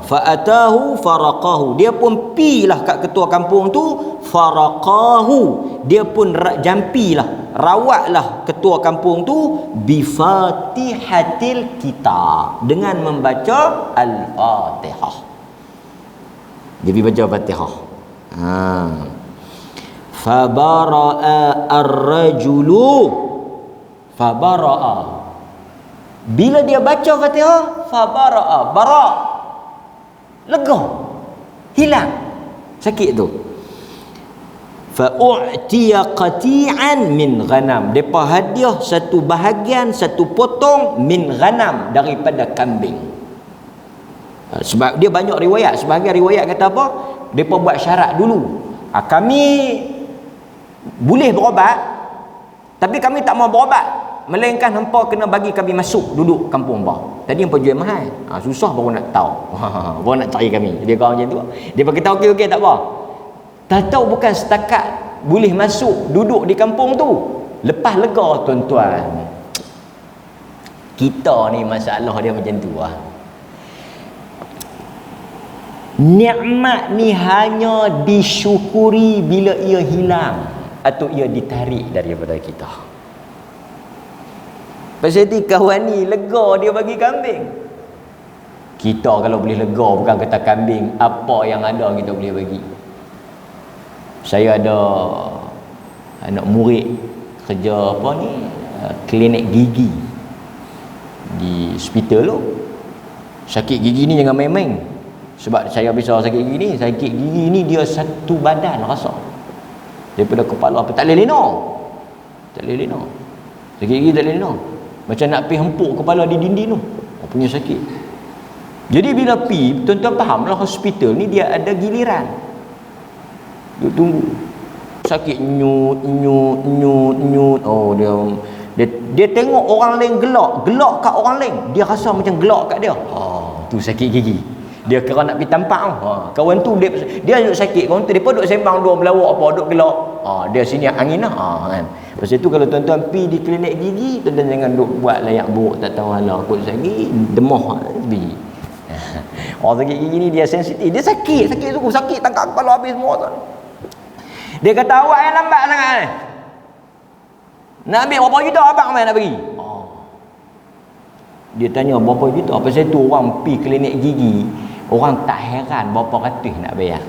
Fa'atahu faraqahu, dia pun pilah kat ketua kampung tu, faraqahu, dia pun jampilah, rawatlah ketua kampung tu bi fatihatil kitab, dengan membaca al-Fatihah. Dia pergi baca Fatihah. Fabara'a ar-rajulu, fabara'a, bila dia baca Fatihah, fabara'a, bara', lega, hilang sakit tu. Fa'u'tiya qati'an min ghanam, depa hadiah satu bahagian, satu potong min ghanam, daripada kambing. Sebab dia banyak riwayat, sebahagian riwayat kata apa, depa buat syarat dulu, kami boleh berobat, tapi kami tak mau berobat, melainkan hampa kena bagi kami masuk duduk kampung bah. Tadi hampa jual mahal, susah baru nak tahu, baru nak cari kami. Dia kata macam tu, dia berkata okey tak apa. Tak tahu bukan setakat boleh masuk duduk di kampung tu, lepas lega tuan-tuan. Kita ni masalah dia macam tu lah. Nikmat ni hanya disyukuri bila ia hilang atau ia ditarik daripada kita. Pasal tu kawan ni lega dia bagi kambing. Kita kalau boleh lega bukan kata kambing, apa yang ada kita boleh bagi. Saya ada anak murid kerja apa ni, klinik gigi di hospital tu. Sakit gigi ni jangan main-main. Sebab saya biasa sakit gigi ni dia satu badan rasa. Daripada kepala apa tak boleh lena. Tak boleh lena. Sakit gigi tak boleh lena. Macam nak pergi hempuk kepala di dinding tu. Punya sakit. Jadi bila pergi, tuan-tuan fahamlah hospital ni dia ada giliran. Duk tunggu. Sakit nyut. Oh dia tengok orang lain gelak kat orang lain. Dia rasa macam gelak kat dia. Tu sakit gigi. Dia kira nak pergi tampak kawan tu dia duduk sakit, kawan tu dia pun duduk sembang dua melawak apa, duduk gelak. Dia sini angin kan. Pasal tu kalau tuan-tuan pergi di klinik gigi, tuan-tuan jangan duduk buat layak buruk, tak tahu halah kot sakit demah biji. Orang sakit gigi ni dia sensitif, dia sakit tu, sakit tangkap kepala habis semua tu. Dia kata awak yang lambat sangat ni. Nak ambil berapa juta abang mai nak bagi? Dia tanya berapa juta. Pasal tu orang pergi klinik gigi, orang tak heran berapa ratus nak bayar.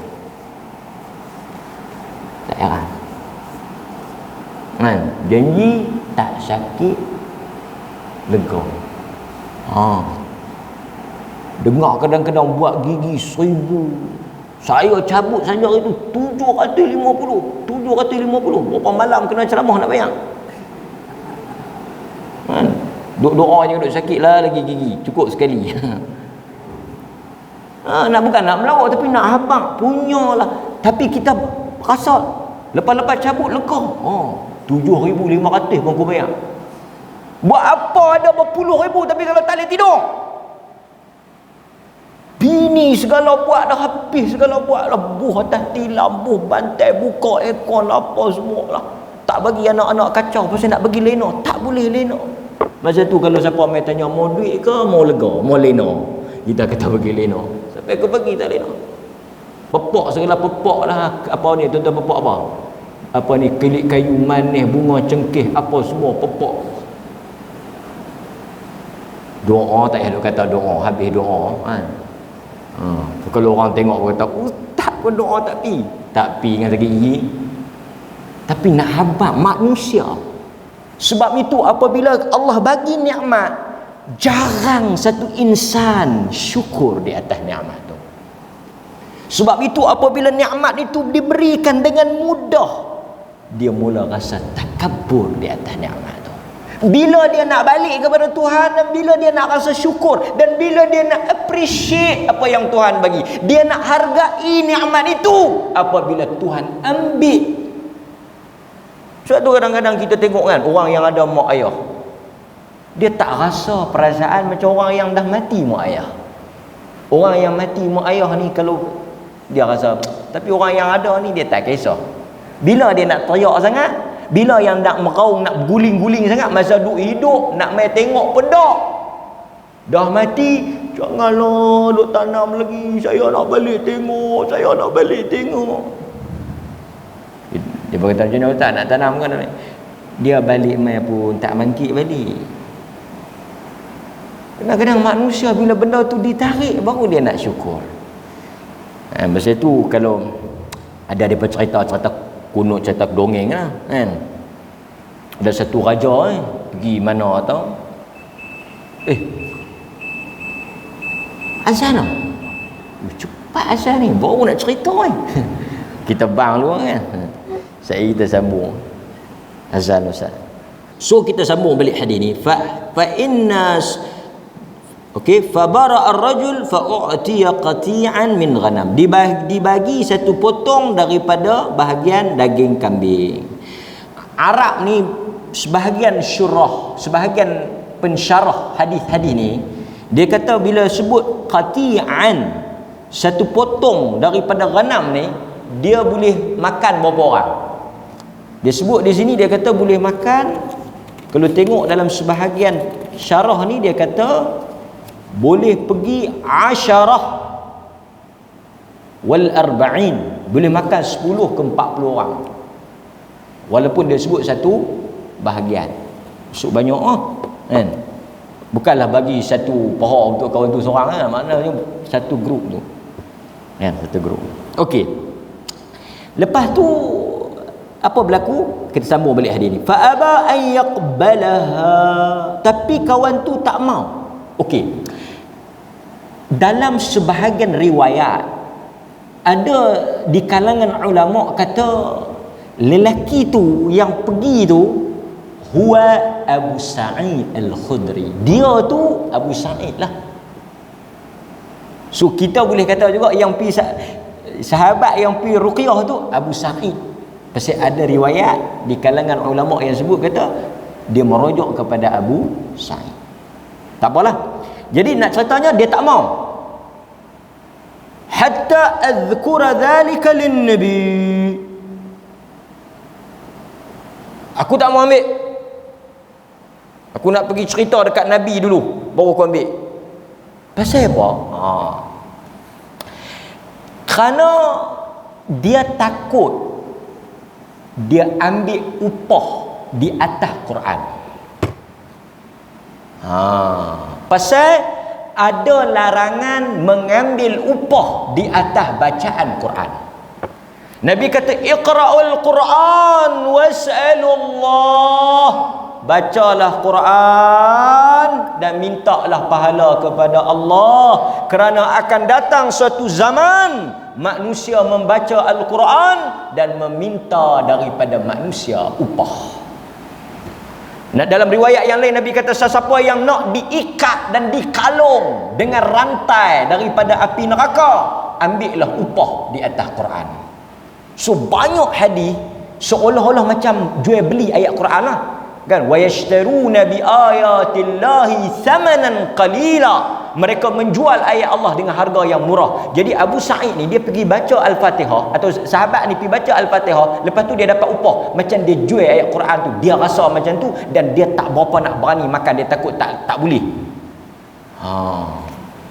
Tak heran. Janji tak sakit, lega. Dengar kadang-kadang buat gigi 1000. Saya cabut saja itu 750. Berapa malam kena ceramah nak bayar. Doa je duk sakit lah lagi gigi. Cukup sekali. Bukan nak melawak, tapi nak habang punyalah. Tapi kita rasa lepas-lepas cabut lega. 7,500 pun aku bayar. Buat apa ada berpuluh ribu tapi kalau tak boleh tidur? Bini segala buat dah habis, segala buat lah, buh atas tilam, buh bantai, buka aircon apa semua lah. Tak bagi anak-anak kacau pasal nak bagi lena, tak boleh lena. Masa tu kalau siapa mai tanya mau duit ke mau lega, mau lena, kita kata bagi lena. Sampai aku bagi tak lena. Pepok segala pepok lah. Apa ni tuan-tuan, pepok apa? Apa ni, kelik kayu manis, bunga cengkeh, apa semua pepok. Doa tak payah kata doa, habis doa kan. Kalau orang tengok kata ustaz pun doa tak pi dengan sakit gigi. Tapi nak habaq manusia. Sebab itu apabila Allah bagi nikmat, jarang satu insan syukur di atas nikmat tu. Sebab itu apabila nikmat itu diberikan dengan mudah, dia mula rasa takabur di atas nikmat tu. Bila dia nak balik kepada Tuhan, dan bila dia nak rasa syukur, dan bila dia nak appreciate apa yang Tuhan bagi, dia nak hargai nikmat itu apabila Tuhan ambil. Sebab tu kadang-kadang kita tengok kan, orang yang ada mak ayah, dia tak rasa perasaan macam orang yang dah mati mak ayah. Orang yang mati mak ayah ni kalau dia rasa, tapi orang yang ada ni dia tak kisah. Bila dia nak teriak sangat, bila yang nak meraung, nak guling-guling sangat, masa duk hidup nak mai tengok pedak dah mati, janganlah duk tanam lagi, saya nak balik tengok, saya nak balik tengok. Dia berkata macam mana, tak nak tanam kan? Dia balik mai pun tak mangkit balik. Kadang-kadang manusia bila benda tu ditarik baru dia nak syukur. Masa tu kalau ada depa cerita kuno, cerita dongeng lah kan. Ada satu raja pergi mana tau. Azan lah. Cepat azan ni, baru nak cerita kita bang luar kan. Kita sambung azan Ustaz. So kita sambung balik hadis ni. Fa inna fa bara ar-rajul fa u'tiya qati'an min ghanam. Dibagi satu potong daripada bahagian daging kambing. Arab ni sebahagian syurah, sebahagian pensyarah hadis-hadis ni, dia kata bila sebut qati'an, satu potong daripada ghanam ni, dia boleh makan berapa orang. Dia sebut di sini, dia kata boleh makan, kalau tengok dalam sebahagian syarah ni, dia kata boleh pergi 10 wal arba'in, boleh makan 10 ke 40 orang. Walaupun dia sebut satu bahagian, so banyak kan. Bukanlah bagi satu paha untuk kawan tu seorang kan, maknanya satu grup tu kan, satu grup. Okey, lepas tu apa berlaku? Kita sambung balik hadis ni. Fa aba an yaqbalaha, tapi kawan tu tak mau. Okey, dalam sebahagian riwayat ada di kalangan ulama kata lelaki tu yang pergi tu huwa Abu Sa'id Al-Khudri. Dia tu Abu Sa'id lah. So kita boleh kata juga yang pi sahabat yang pi ruqyah tu Abu Sa'id. Pasal ada riwayat di kalangan ulama yang sebut kata dia merujuk kepada Abu Sa'id. Tak apalah. Jadi nak ceritanya dia tak mau. Hatta azkura dhalika lin-nabi. Aku tak mau ambil. Aku nak pergi cerita dekat Nabi dulu, baru aku ambil. Pasal apa? Kerana dia takut dia ambil upah di atas Quran. Pasal ada larangan mengambil upah di atas bacaan Quran. Nabi kata iqra'ul Quran was'alullah. Bacalah Quran dan mintalah pahala kepada Allah, kerana akan datang suatu zaman manusia membaca Al-Quran dan meminta daripada manusia upah. Nah, dalam riwayat yang lain Nabi kata sesiapa yang nak diikat dan dikalung dengan rantai daripada api neraka, ambillah upah di atas Quran. So banyak hadis seolah-olah macam jual beli ayat Quran lah kan. Wa yashtaruna bi ayatillahi thamanan qalila. Mereka menjual ayat Allah dengan harga yang murah. Jadi Abu Sa'id ni dia pergi baca Al-Fatihah, atau sahabat ni pergi baca Al-Fatihah, lepas tu dia dapat upah. Macam dia jual ayat Quran tu, dia rasa macam tu, dan dia tak berapa nak berani makan, dia takut tak boleh.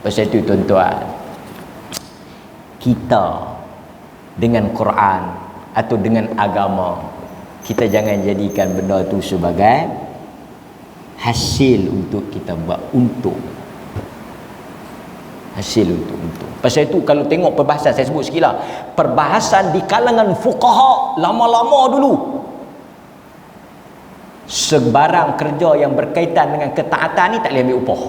Pasal tu tuan-tuan, kita dengan Quran atau dengan agama, kita jangan jadikan benda tu sebagai hasil untuk kita buat untung. Hasil untuk. Pasal itu kalau tengok perbahasan, saya sebut sikit lah, perbahasan di kalangan fuqaha lama-lama dulu, sebarang kerja yang berkaitan dengan ketaatan ni tak boleh ambil upah.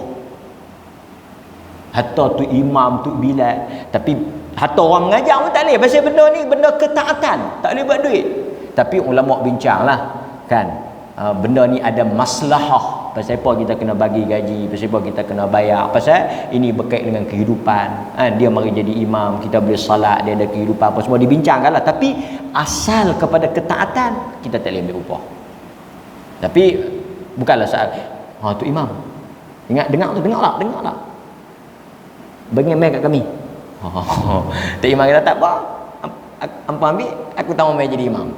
Hatta tu imam, tu bilal, tapi hatta orang mengajar pun tak boleh. Pasal benda ni benda ketaatan, tak boleh buat duit. Tapi ulama bincang lah kan, benda ni ada maslahah. Pasal apa kita kena bagi gaji, pasal apa kita kena bayar, pasal ini berkait dengan kehidupan. Dia mari jadi imam, kita boleh salat, dia ada kehidupan, apa semua dibincangkan lah. Tapi asal kepada ketaatan, kita tak boleh ambil upah. Tapi bukanlah saat tu imam, ingat dengar lah bagi mai kat kami. Tak imam kita tak apa, hampa ambil, aku tak mau mai jadi imam.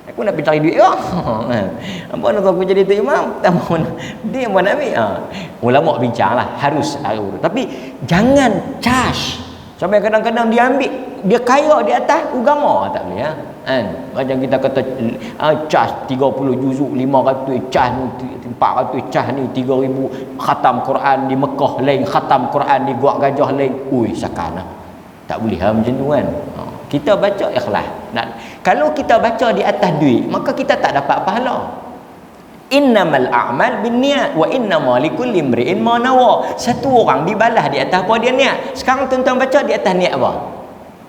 Aku nak pergi cari duit lah. Apa nak aku jadi tu imam? Dia yang nak ambil. Ulama bincang lah, harus. Tapi jangan charge. Sampai kadang-kadang dia ambil, dia kaya di atas agama, tak boleh kan. Macam kita kata charge 30 juzuk, 500 charge ni, 400 charge ni, 3000 khatam Quran di Mekah lain, khatam Quran di Gua Gajah lain. Ui, sakana. Tak boleh macam tu kan. Kita baca ikhlas. Kalau kita baca di atas duit, maka kita tak dapat pahala. Innamal a'mal binniyat wa innamal likulli imri'in ma nawa. Satu orang dibalas di atas apa dia niat. Sekarang tuan-tuan baca di atas niat apa?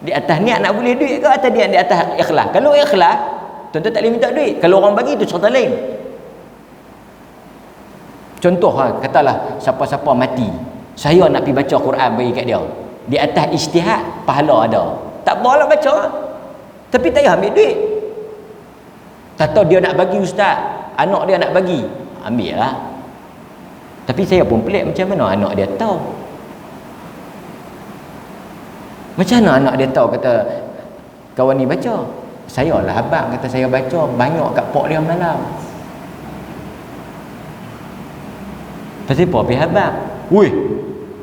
Di atas niat nak boleh duit ke atau dia di atas ikhlas? Kalau ikhlas, tuan-tuan tak boleh minta duit. Kalau orang bagi tu cerita lain. Contoh katalah siapa-siapa mati, saya nak pergi baca Quran bagi kat dia. Di atas ijtihad, pahala ada. Tak apalah baca. Tapi tak payah ambil duit. Tak tahu dia nak bagi ustaz, anak dia nak bagi, ambil lah. Tapi saya pun pelik, macam mana anak dia tahu? Macam mana anak dia tahu kata kawan ni baca? Saya lah abang kata saya baca banyak kat pok dia malam. Pasal apa pergi abang? Weh,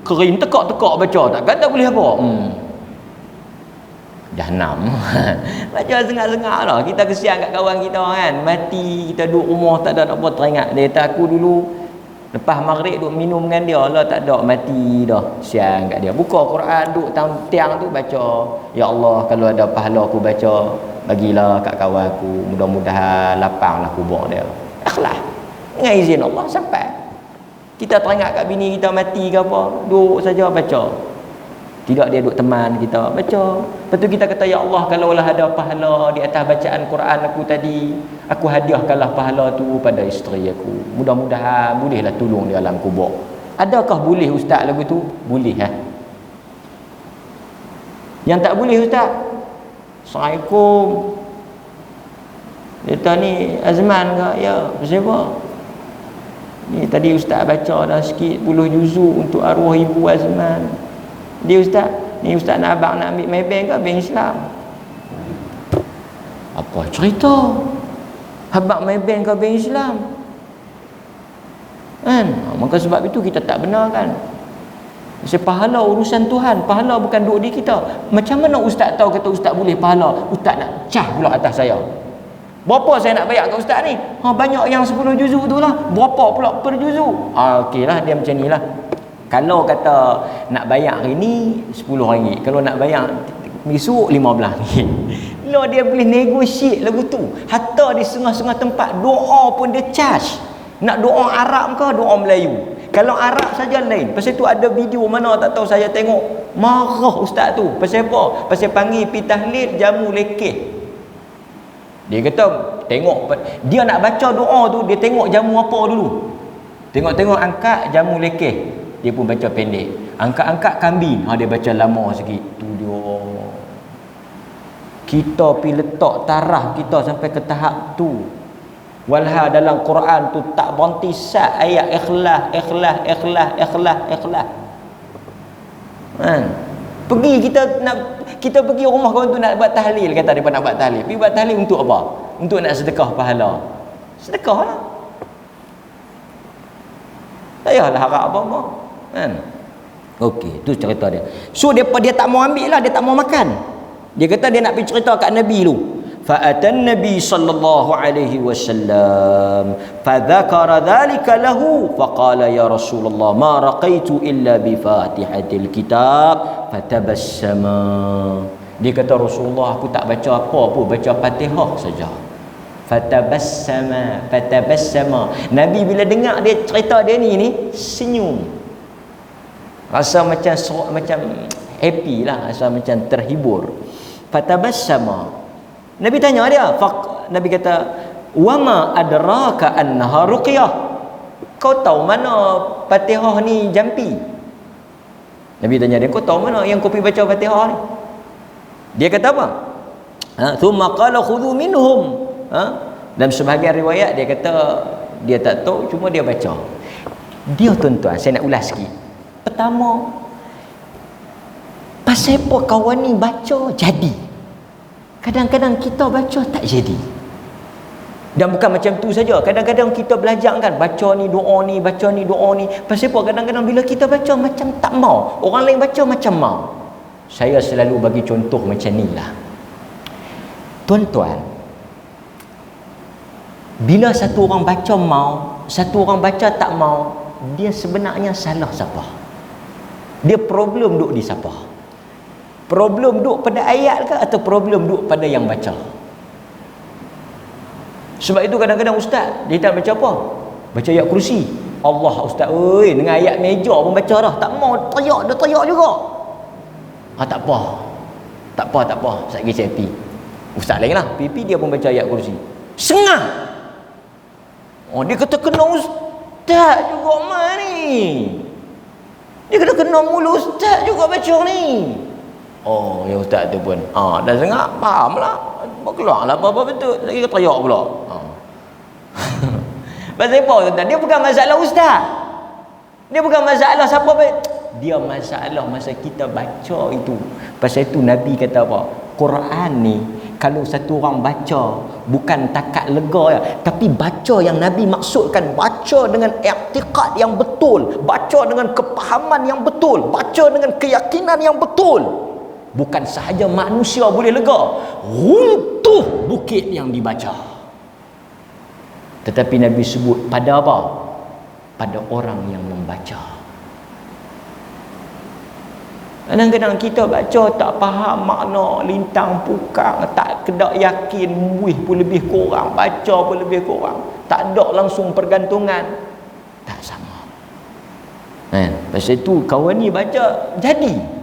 kering tekak-tekak baca tak kata boleh apa? Jahanam. Baca sengak-sengak lah. Kita kesian kat kawan kita kan, mati, kita duduk rumah tak ada apa teringat. Dia kata aku dulu lepas maghrib duduk minum dengan dia lah, tak ada, mati dah. Sian kat dia. Buka Quran duduk tiang tu baca, ya Allah kalau ada pahala aku baca, bagilah kat kawan aku, mudah-mudahan lapanglah kubur dia. Ikhlas dengan izin Allah. Sampai kita teringat kat bini kita mati ke apa, duduk saja baca. Tidak dia duduk teman kita baca. Lepas tu kita kata, ya Allah kalaulah ada pahala di atas bacaan Quran aku tadi, aku hadiahkanlah pahala tu pada isteri aku, mudah-mudahan bolehlah tolong dia dalam kubur. Adakah boleh ustaz lagu tu? Boleh Yang tak boleh ustaz, Assalamualaikum, dia ni Azman ke? Ya, siapa? Ni tadi ustaz baca dah sikit puluh juzuk untuk arwah ibu Azman. Dia ustaz, ni ustaz nak abang nak ambil my bank ke bank Islam? Apa cerita? Abang my bank ke bank Islam? Kan? Maka sebab itu kita tak benarkan. Pahala urusan Tuhan, pahala bukan duk di kita. Macam mana ustaz tahu kata ustaz boleh pahala? Ustaz nak cah pula atas saya. Berapa saya nak bayar kat ustaz ni? Banyak yang 10 juzuk tu lah. Berapa pula per juzuk? Okeylah, dia macam ni lah. Kalau kata nak bayar hari ni RM10, kalau nak bayar besok RM15. Kalau dia boleh negotiate lagu tu. Hatta di setengah-setengah tempat doa pun dia charge. Nak doa Arab ke doa Melayu? Kalau Arab saja lain. Pasal tu ada video mana tak tahu saya tengok, marah ustaz tu. Pasal apa? Pasal panggil pi tahlil jamu lekeh. Dia kata tengok, dia nak baca doa tu dia tengok jamu apa dulu. Tengok-tengok angkat jamu lekeh, dia pun baca pendek. Angkat-angkat kambing, dia baca lama sikit. Tu dia. Kita pi letak tarah kita sampai ke tahap tu. Walha dalam Quran tu tak berhenti sat ayat ikhlas. Kan? Pergi kita pergi rumah kawan tu nak buat tahlil, kata depa nak buat tahlil. Pergi buat tahlil untuk apa? Untuk nak sedekah pahala. Sedekahlah. Tak payahlah harap apa-apa. Kan? Okey, tu cerita dia. So dia tak mau ambil lah, dia tak mau makan. Dia kata dia nak pergi cerita kat Nabi dulu. Fa'atan Nabi sallallahu alaihi wasallam fadzakara dhalika lahu faqala ya Rasulullah ma raqaitu illa bi Fatihatil Kitab fatabassama. Dia kata Rasulullah aku tak baca apa-apa, baca Fatihah saja. Fatabassama. Nabi bila dengar dia cerita dia ni senyum. Rasa macam happy lah, rasa macam terhibur. Fatabassama. Nabi tanya dia, Nabi kata, "Wama adraka annaha ruqyah?" Kau tahu mana Fatihah ni jampi? Nabi tanya dia, kau tahu mana yang kau pergi baca Fatihah ni? Dia kata apa? Thumma qala khudhu minhum. Dalam sebahagian riwayat dia kata dia tak tahu, cuma dia baca. Dia tuan-tuan, saya nak ulas sikit. Pertama, pasal apa kawan ni baca jadi? Kadang-kadang kita baca tak jadi. Dan bukan macam tu saja. Kadang-kadang kita belajar kan, baca ni doa ni, baca ni doa ni. Pasal apa? Kadang-kadang bila kita baca macam tak mau, orang lain baca macam mau. Saya selalu bagi contoh macam ni lah. Tuan-tuan, bila satu orang baca mau, satu orang baca tak mau, dia sebenarnya salah siapa? Dia problem duk di siapa? Problem duk pada ayat ke atau problem duk pada yang baca? Sebab itu kadang-kadang ustaz dia tak baca apa? Baca ayat kursi. Allah ustaz, oi, dengan ayat meja pun baca dah. Tak mau teriak, dia teriak juga. Tak apa. Tak apa, tak apa. Ustaz pergi CP. Ustaz lain lah. PP dia pun baca ayat kursi. Sengah. Dia kata kena ustaz juga mah ni. Dia kena kena mulu ustaz juga baca ni. Ya ustaz tu pun. Dah sengah, faham lah. Keluar lah apa-apa betul. Lagi teriak pula. Pasal apa tuan? Dia bukan masalah ustaz. Dia bukan masalah siapa. Dia masalah masa kita baca itu. Pasal itu Nabi kata apa? Quran ni kalau satu orang baca bukan takat lega ya, tapi baca yang Nabi maksudkan, baca dengan i'tiqad yang betul, baca dengan kepahaman yang betul, baca dengan keyakinan yang betul. Bukan sahaja manusia boleh lega, runtuh bukit yang dibaca. Tetapi Nabi sebut pada apa? Pada orang yang membaca. Kadang-kadang kita baca tak faham makna, lintang pukang, tak kedak yakin, muih pun lebih kurang, baca pun lebih kurang, tak ada langsung pergantungan, tak sama. Pasal itu kawan ni baca jadi.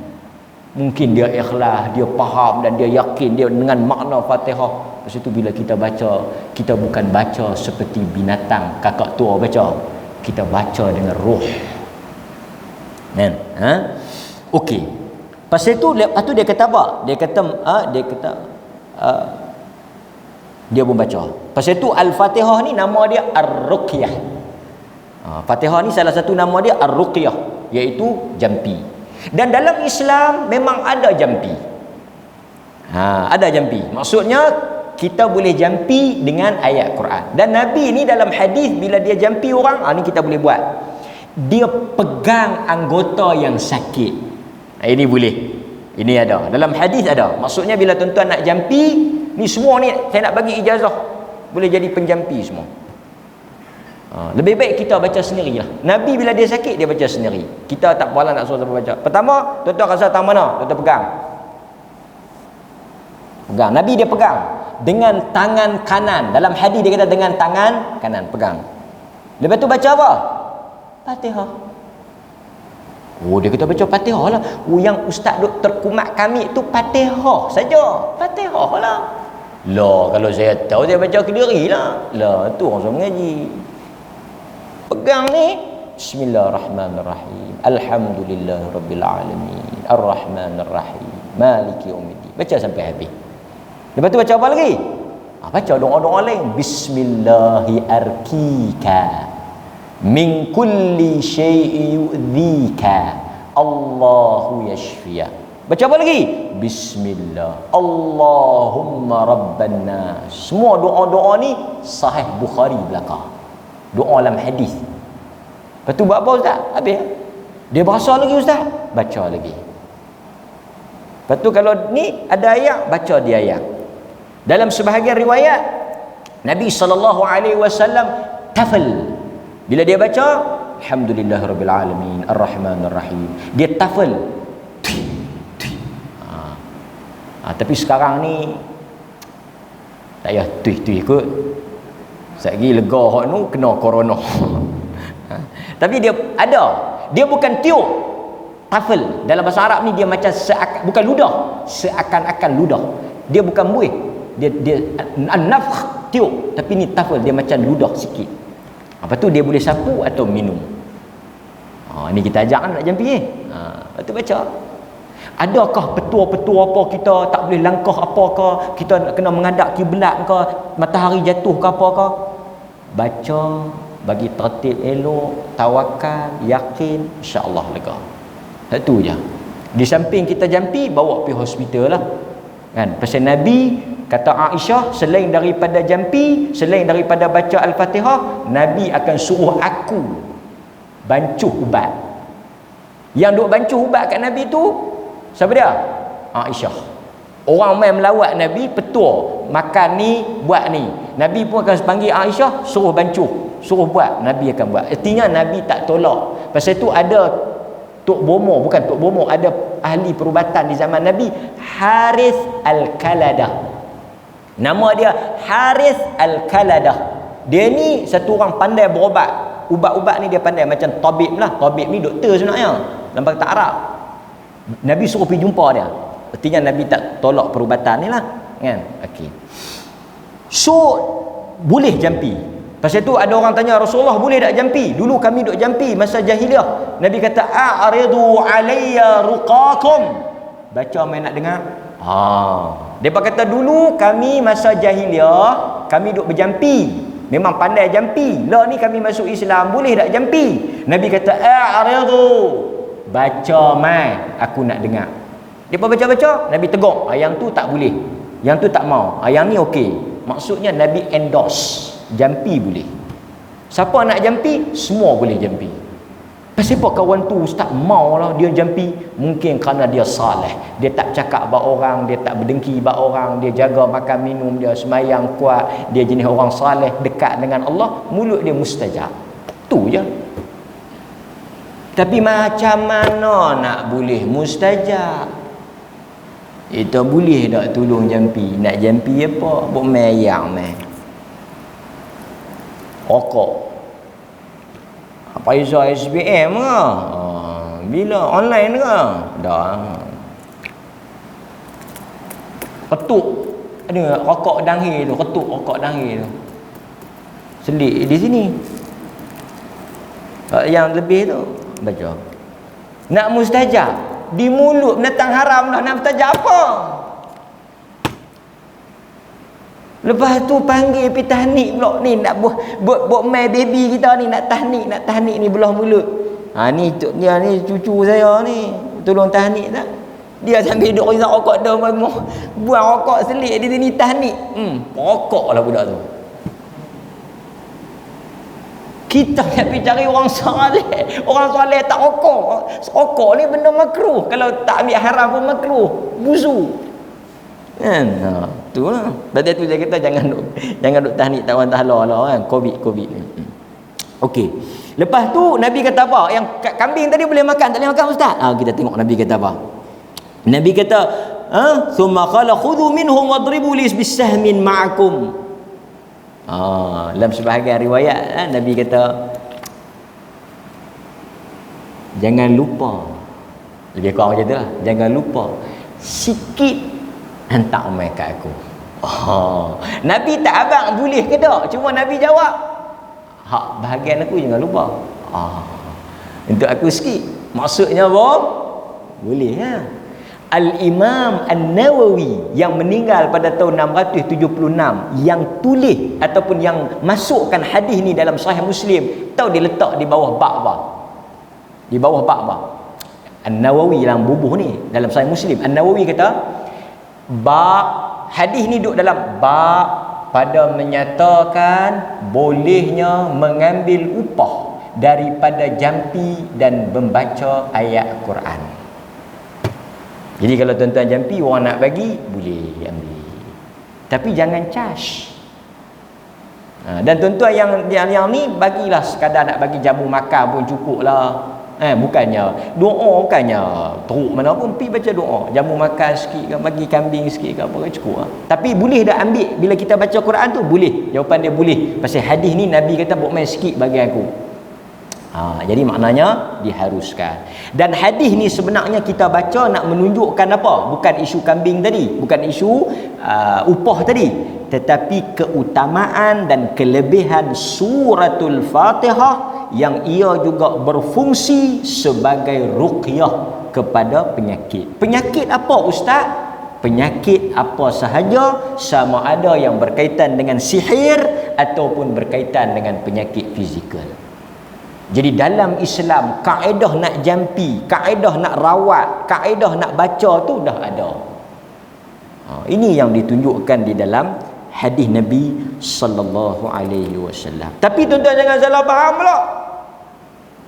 Mungkin dia ikhlas, dia faham dan dia yakin dia dengan makna Fatihah. Pasal itu bila kita baca, kita bukan baca seperti binatang kakak tua baca. Kita baca dengan roh. Okey. Pasal itu lepas tu dia kata apa? Dia kata dia pun baca. Pasal itu Al-Fatihah ni nama dia Ar-Ruqyah. Fatihah ni salah satu nama dia Ar-Ruqyah, iaitu jampi. Dan dalam Islam memang ada jampi. Ada jampi. Maksudnya kita boleh jampi dengan ayat Quran. Dan Nabi ni dalam hadis bila dia jampi orang, ni kita boleh buat. Dia pegang anggota yang sakit. Ini boleh. Ini ada. Dalam hadis ada. Maksudnya bila tuan-tuan nak jampi, ni semua ni saya nak bagi ijazah. Boleh jadi penjampi semua. Lebih baik kita baca sendirilah. Nabi bila dia sakit dia baca sendiri. Kita tak apalah nak suruh siapa baca. Pertama, tuan-tuan rasa tangan mana? Tuan-tuan pegang. Pegang. Nabi dia pegang dengan tangan kanan. Dalam hadis dia kata dengan tangan kanan pegang. Lepas tu baca apa? Fatihah. Dia kata baca Fatihah lah. Yang ustaz duk terkumat kami tu Fatihah saja. Fatihah lah. Kalau saya tahu saya baca kediri lah. Tu orang suruh mengaji. Pegang ni. Bismillahirrahmanirrahim. Alhamdulillahirabbil alamin. Arrahmanirrahim. Maliki yaumiddin. Baca sampai habis. Lepas tu baca apa lagi? Baca doa-doa lain. Bismillahi arkika min kulli syai'in yu'dhika Allahu yashfiya. Baca apa lagi? Bismillah Allahumma rabban nas. Semua doa-doa ni sahih Bukhari belakang. Doa dalam hadis. Lepas tu buat apa ustaz? Habis. Dia berasa lagi ustaz? Baca lagi. Lepas tu kalau ni ada ayat, baca dia ayat. Dalam sebahagian riwayat Nabi SAW tafal. Bila dia baca Alhamdulillahirabbil alamin Ar-Rahmanir-Rahim, dia tafal. Tapi sekarang ni tak payah tuih-tuih kot. Satgi lega hak nu kena corona. Tapi dia ada. Dia bukan tiup. Tafal dalam bahasa Arab ni dia macam bukan ludah, seakan-akan ludah. Dia bukan buih. Dia an-nafkh tiup, tapi ni tafal dia macam ludah sikit. Lepas tu dia boleh sapu atau minum. Ni kita ajak nak jampi lepas tu baca. Adakah petua-petua apa kita tak boleh langkah apa ke, kita nak kena menghadap kiblat ke, matahari jatuh ke apa ke? Baca, bagi tertib elok, tawakal, yakin, insya-Allah lega. Satu je. Di samping kita jampi, bawa pergi hospital lah. Kan? Pasal Nabi kata Aisyah, selain daripada jampi, selain daripada baca Al-Fatihah, Nabi akan suruh aku bancuh ubat. Yang duk bancuh ubat kat Nabi tu siapa dia? Aisyah. Orang main melawat Nabi, petua, makan ni, buat ni. Nabi pun akan panggil Aisyah, suruh bancuh, suruh buat, Nabi akan buat. Artinya Nabi tak tolak. Pasal tu ada Tok Bomo, bukan Tok Bomo, ada ahli perubatan di zaman Nabi, Harith Al-Kaladah. Nama dia Harith Al-Kaladah. Dia ni satu orang pandai berubat. Ubat-ubat ni dia pandai, macam tabib lah. Tabib ni doktor sebenarnya dalam bahasa Arab. Nabi suruh pergi jumpa dia. Artinya Nabi tak tolak perubatan ni lah, kan? Okey. So boleh jampi. Pasal tu ada orang tanya, Rasulullah boleh tak jampi? Dulu kami duk jampi masa jahiliah. Nabi kata, a'ridu alayya ruqakum. Baca main nak dengar? Depa kata dulu kami masa jahiliah kami duk berjampi. Memang pandai jampi. Lah ni kami masuk Islam, boleh tak jampi? Nabi kata, a'ridu. Baca mai, aku nak dengar. Depa baca-baca, Nabi tegur, yang tu tak boleh. Yang tu tak mau. Yang ni okey. Maksudnya Nabi endorse. Jampi boleh. Siapa nak jampi, semua boleh jampi. Pasal apa kawan tu ustaz mau lah dia jampi? Mungkin kerana dia saleh. Dia tak cakap bak orang, dia tak berdengki bak orang, dia jaga makan minum, dia semayang kuat, dia jenis orang saleh, dekat dengan Allah, mulut dia mustajab. Tu je. Tapi macam mana nak boleh mustajab? Itu boleh tak tolong jampi? Nak jampi apa? Buat mayang meh. Rokok. Apa isu SPM ke? Bila online ke? Dah. Ketuk. Ada rokok danghi tu, ketuk rokok danghi tu. Selik di sini. Yang lebih tu baca. Nak mustajab di mulut binatang haram dah, nak mustajab apa? Lepas tu panggil pergi tahnik pula ni, nak buat my baby kita ni, nak tahnik ni belah mulut. Ni dia ni cucu saya ni, tolong tahnik tak? Dia sambil duk risau rokok dah, buang rokok selik di sini tahnik. Rokoklah budak tu. Kita nak pergi cari orang saleh. Orang saleh tak rokok. Rokok ni benda makruh. Kalau tak ambil haram pun makruh. Busu. Kan? Tu lah. Berarti tu saya kata jangan duk tahnik tawan tahla lah kan. Covid ni. Okey. Lepas tu Nabi kata apa? Yang kambing tadi boleh makan, tak boleh makan ustaz? Kita tengok Nabi kata apa. Nabi kata, "Thumma qala khudhu minhum wadribu li bisahmin ma'akum." Dalam sebahagian riwayat Nabi kata jangan lupa, lebih kurang macam tu lah, jangan lupa sikit hantar mai kat aku. Nabi tak abang boleh ke tak? Cuma Nabi jawab, hak bahagian aku jangan lupa. Untuk aku sikit. Maksudnya apa? Boleh ha? Al-Imam An-Nawawi yang meninggal pada tahun 676 yang tulis ataupun yang masukkan hadis ni dalam Sahih Muslim, tahu dia letak di bawah bab apa? Di bawah bab apa? An-Nawawi yang bubuh ni dalam Sahih Muslim. An-Nawawi kata bab hadis ni duduk dalam bab pada menyatakan bolehnya mengambil upah daripada jampi dan membaca ayat Quran. Jadi kalau tuan-tuan jampi orang nak bagi, boleh ambil. Tapi jangan charge. Dan tuan-tuan yang ni bagilah sekadar nak bagi jamu makan pun cukup lah. Bukannya doa, bukannya teruk mana pun, pergi baca doa. Jamu makan sikit ke, bagi kambing sikit ke apa ke, cukup lah. Tapi boleh dah ambil bila kita baca Quran tu? Boleh. Jawapan dia boleh. Pasal hadis ni Nabi kata buat main sikit bagi aku. Jadi maknanya diharuskan. Dan hadis ni sebenarnya kita baca nak menunjukkan apa? Bukan isu kambing tadi, bukan isu upah tadi, tetapi keutamaan dan kelebihan suratul Fatihah yang ia juga berfungsi sebagai ruqyah kepada penyakit. Penyakit apa ustaz? Penyakit apa sahaja, sama ada yang berkaitan dengan sihir ataupun berkaitan dengan penyakit fizikal. Jadi dalam Islam, kaedah nak jampi, kaedah nak rawat, kaedah nak baca tu dah ada. Ini yang ditunjukkan di dalam hadis Nabi sallallahu alaihi wasallam. Tapi tuan-tuan jangan salah faham pula.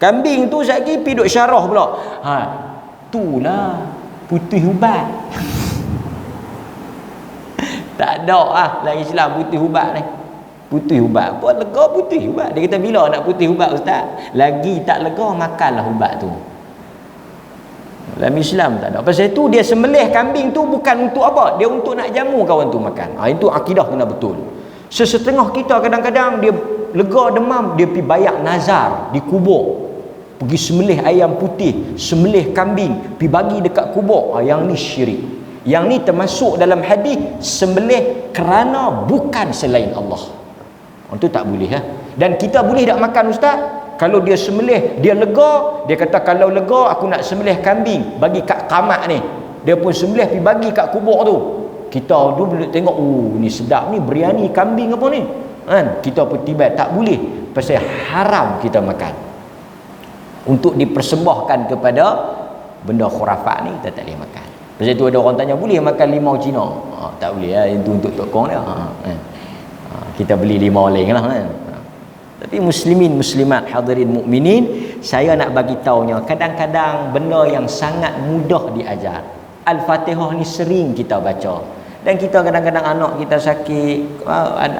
Kambing tu sekali pergi duk syarah pula. Itulah putih ubat. Tak ada dalam Islam putih ubat ni. Putih ubat. Apa lega putih ubat? Dia kata bila nak putih ubat ustaz? Lagi tak lega makanlah ubat tu. Dalam Islam tak ada. Pasal itu dia sembelih kambing tu bukan untuk apa? Dia untuk nak jamu kawan tu makan. Itu akidah kena betul. Sesetengah kita kadang-kadang dia lega demam, dia pergi bayar nazar di kubur. Pergi sembelih ayam putih, sembelih kambing, pergi bagi dekat kubur. Yang ni syirik. Yang ni termasuk dalam hadis sembelih kerana bukan selain Allah. Itu tak boleh. Dan kita boleh tak makan ustaz? Kalau dia sembelih, dia lega, dia kata kalau lega aku nak sembelih kambing bagi kat kamak ni. Dia pun sembelih pergi bagi kat kubur tu. Kita dulu tengok, ni sedap ni, biryani kambing apa ni. Kan? Kita pun tiba tak boleh. Pasal haram kita makan. Untuk dipersembahkan kepada benda khurafat ni kita tak boleh makan. Pasal tu ada orang tanya, boleh makan limau Cina? Tak boleh itu untuk tokong dia. Kita beli limau lain lah kan. Tapi muslimin muslimat hadirin mukminin, saya nak bagi taunya kadang-kadang benda yang sangat mudah diajar. Al-Fatihah ni sering kita baca. Dan kita kadang-kadang anak kita sakit,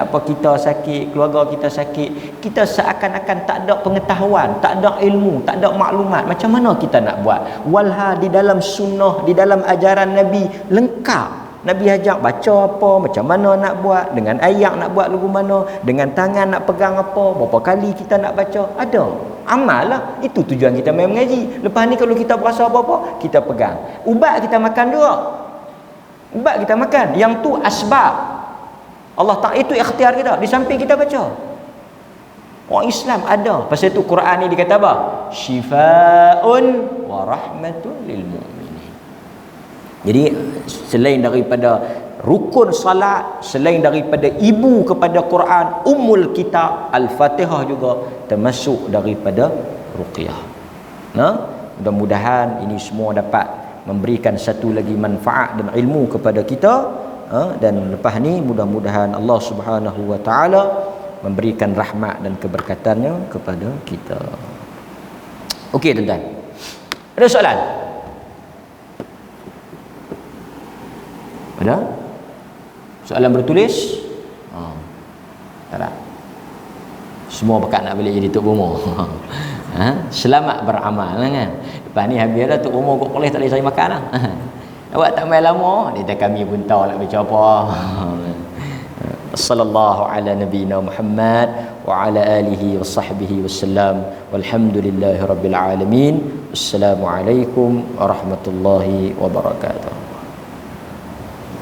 kita sakit, keluarga kita sakit, kita seakan-akan tak ada pengetahuan, tak ada ilmu, tak ada maklumat. Macam mana kita nak buat? Walha di dalam sunnah, di dalam ajaran Nabi lengkap. Nabi ajak baca apa, macam mana nak buat, dengan ayat nak buat lagu mana, dengan tangan nak pegang apa, berapa kali kita nak baca, ada. Amal lah. Itu tujuan kita main mengaji. Lepas ni kalau kita berasa apa-apa, kita pegang. Ubat kita makan juga. Ubat kita makan. Yang tu asbab. Allah Ta'ala itu ikhtiar kita. Di samping kita baca. Orang Islam ada. Pasal itu Quran ni dikata apa? Syifa'un wa rahmatun lil mu'minin. Jadi selain daripada rukun salat, selain daripada ibu kepada Quran, ummul kitab, Al-Fatihah juga termasuk daripada ruqyah. Mudah-mudahan ini semua dapat memberikan satu lagi manfaat dan ilmu kepada kita. Dan lepas ni mudah-mudahan Allah Subhanahu wa taala memberikan rahmat dan keberkatannya kepada kita. Okey tuan-tuan. Ada soalan? Ada? Soalan bertulis? Tak ada. Semua bekat nak balik jadi Tok Bomo. Selamat beramal kan. Lepas ni habis dah Tok Bomo kok boleh tak boleh saya makan lah. Awak tak main lama, dia kami pun tahu nak baca apa. Sallallahu ala nabiyina Muhammad wa ala alihi wa sahbihi wasallam. Walhamdulillahi rabbil alamin. Assalamualaikum warahmatullahi wabarakatuh.